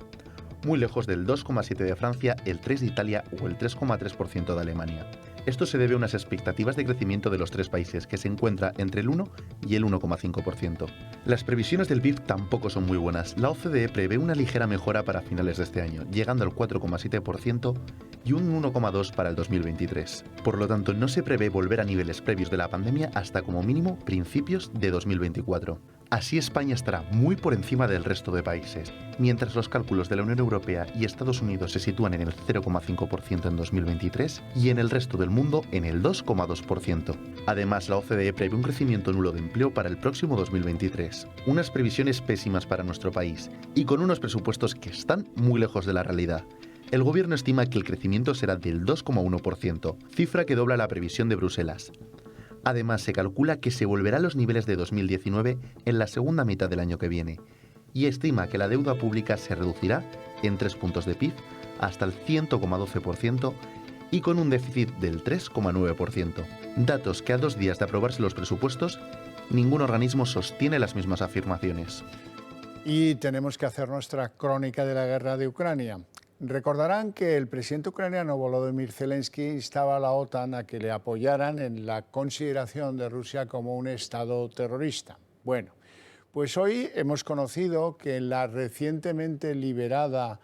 Muy lejos del 2,7% de Francia, el 3% de Italia o el 3,3% de Alemania. Esto se debe a unas expectativas de crecimiento de los 3 países, que se encuentra entre el 1 y el 1,5%. Las previsiones del BIP tampoco son muy buenas. La OCDE prevé una ligera mejora para finales de este año, llegando al 4,7% y un 1,2% para el 2023. Por lo tanto, no se prevé volver a niveles previos de la pandemia hasta como mínimo principios de 2024. Así España estará muy por encima del resto de países, mientras los cálculos de la Unión Europea y Estados Unidos se sitúan en el 0,5% en 2023 y en el resto del mundo en el 2,2%. Además, la OCDE prevé un crecimiento nulo de empleo para el próximo 2023, unas previsiones pésimas para nuestro país y con unos presupuestos que están muy lejos de la realidad. El gobierno estima que el crecimiento será del 2,1%, cifra que dobla la previsión de Bruselas. Además, se calcula que se volverá a los niveles de 2019 en la segunda mitad del año que viene y estima que la deuda pública se reducirá en 3 puntos de PIB hasta el 100,12% y con un déficit del 3,9%. Datos que a 2 días de aprobarse los presupuestos, ningún organismo sostiene las mismas afirmaciones. Y tenemos que hacer nuestra crónica de la guerra de Ucrania. Recordarán que el presidente ucraniano Volodymyr Zelensky instaba a la OTAN a que le apoyaran en la consideración de Rusia como un Estado terrorista. Bueno, pues hoy hemos conocido que en la recientemente liberada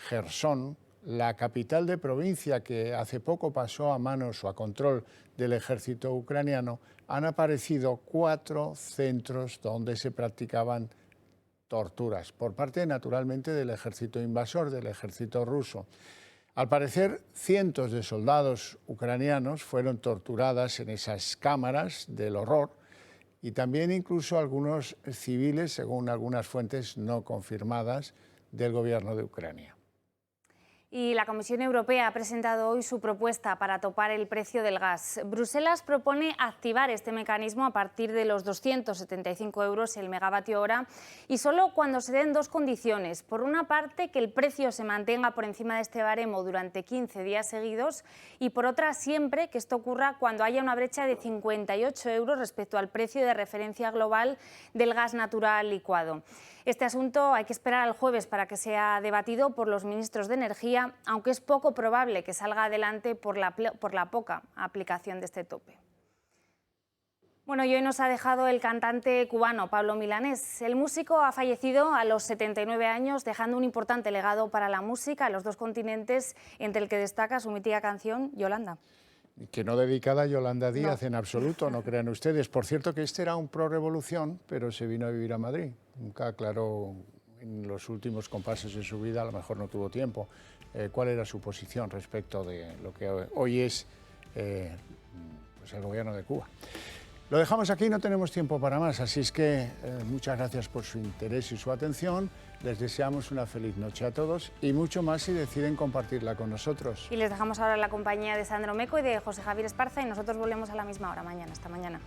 Jersón, la capital de provincia que hace poco pasó a manos o a control del ejército ucraniano, han aparecido 4 centros donde se practicaban torturas, por parte naturalmente del ejército invasor, del ejército ruso. Al parecer, cientos de soldados ucranianos fueron torturadas en esas cámaras del horror y también incluso algunos civiles, según algunas fuentes no confirmadas del gobierno de Ucrania. Y la Comisión Europea ha presentado hoy su propuesta para topar el precio del gas. Bruselas propone activar este mecanismo a partir de los 275 euros el megavatio hora y solo cuando se den 2 condiciones. Por una parte, que el precio se mantenga por encima de este baremo durante 15 días seguidos y por otra, siempre que esto ocurra cuando haya una brecha de 58 euros respecto al precio de referencia global del gas natural licuado. Este asunto hay que esperar al jueves para que sea debatido por los ministros de Energía, aunque es poco probable que salga adelante por la poca aplicación de este tope. Bueno, y hoy nos ha dejado el cantante cubano Pablo Milanés. El músico ha fallecido a los 79 años, dejando un importante legado para la música en los 2 continentes, entre el que destaca su mítica canción Yolanda. Que no dedicada a Yolanda Díaz, no. En absoluto, no crean ustedes. Por cierto que este era un pro-revolución, pero se vino a vivir a Madrid. Nunca aclaró en los últimos compases de su vida, a lo mejor no tuvo tiempo, cuál era su posición respecto de lo que hoy es pues el gobierno de Cuba. Lo dejamos aquí, no tenemos tiempo para más, así es que muchas gracias por su interés y su atención. Les deseamos una feliz noche a todos y mucho más si deciden compartirla con nosotros. Y les dejamos ahora la compañía de Sandro Meco y de José Javier Esparza y nosotros volvemos a la misma hora mañana. Hasta mañana.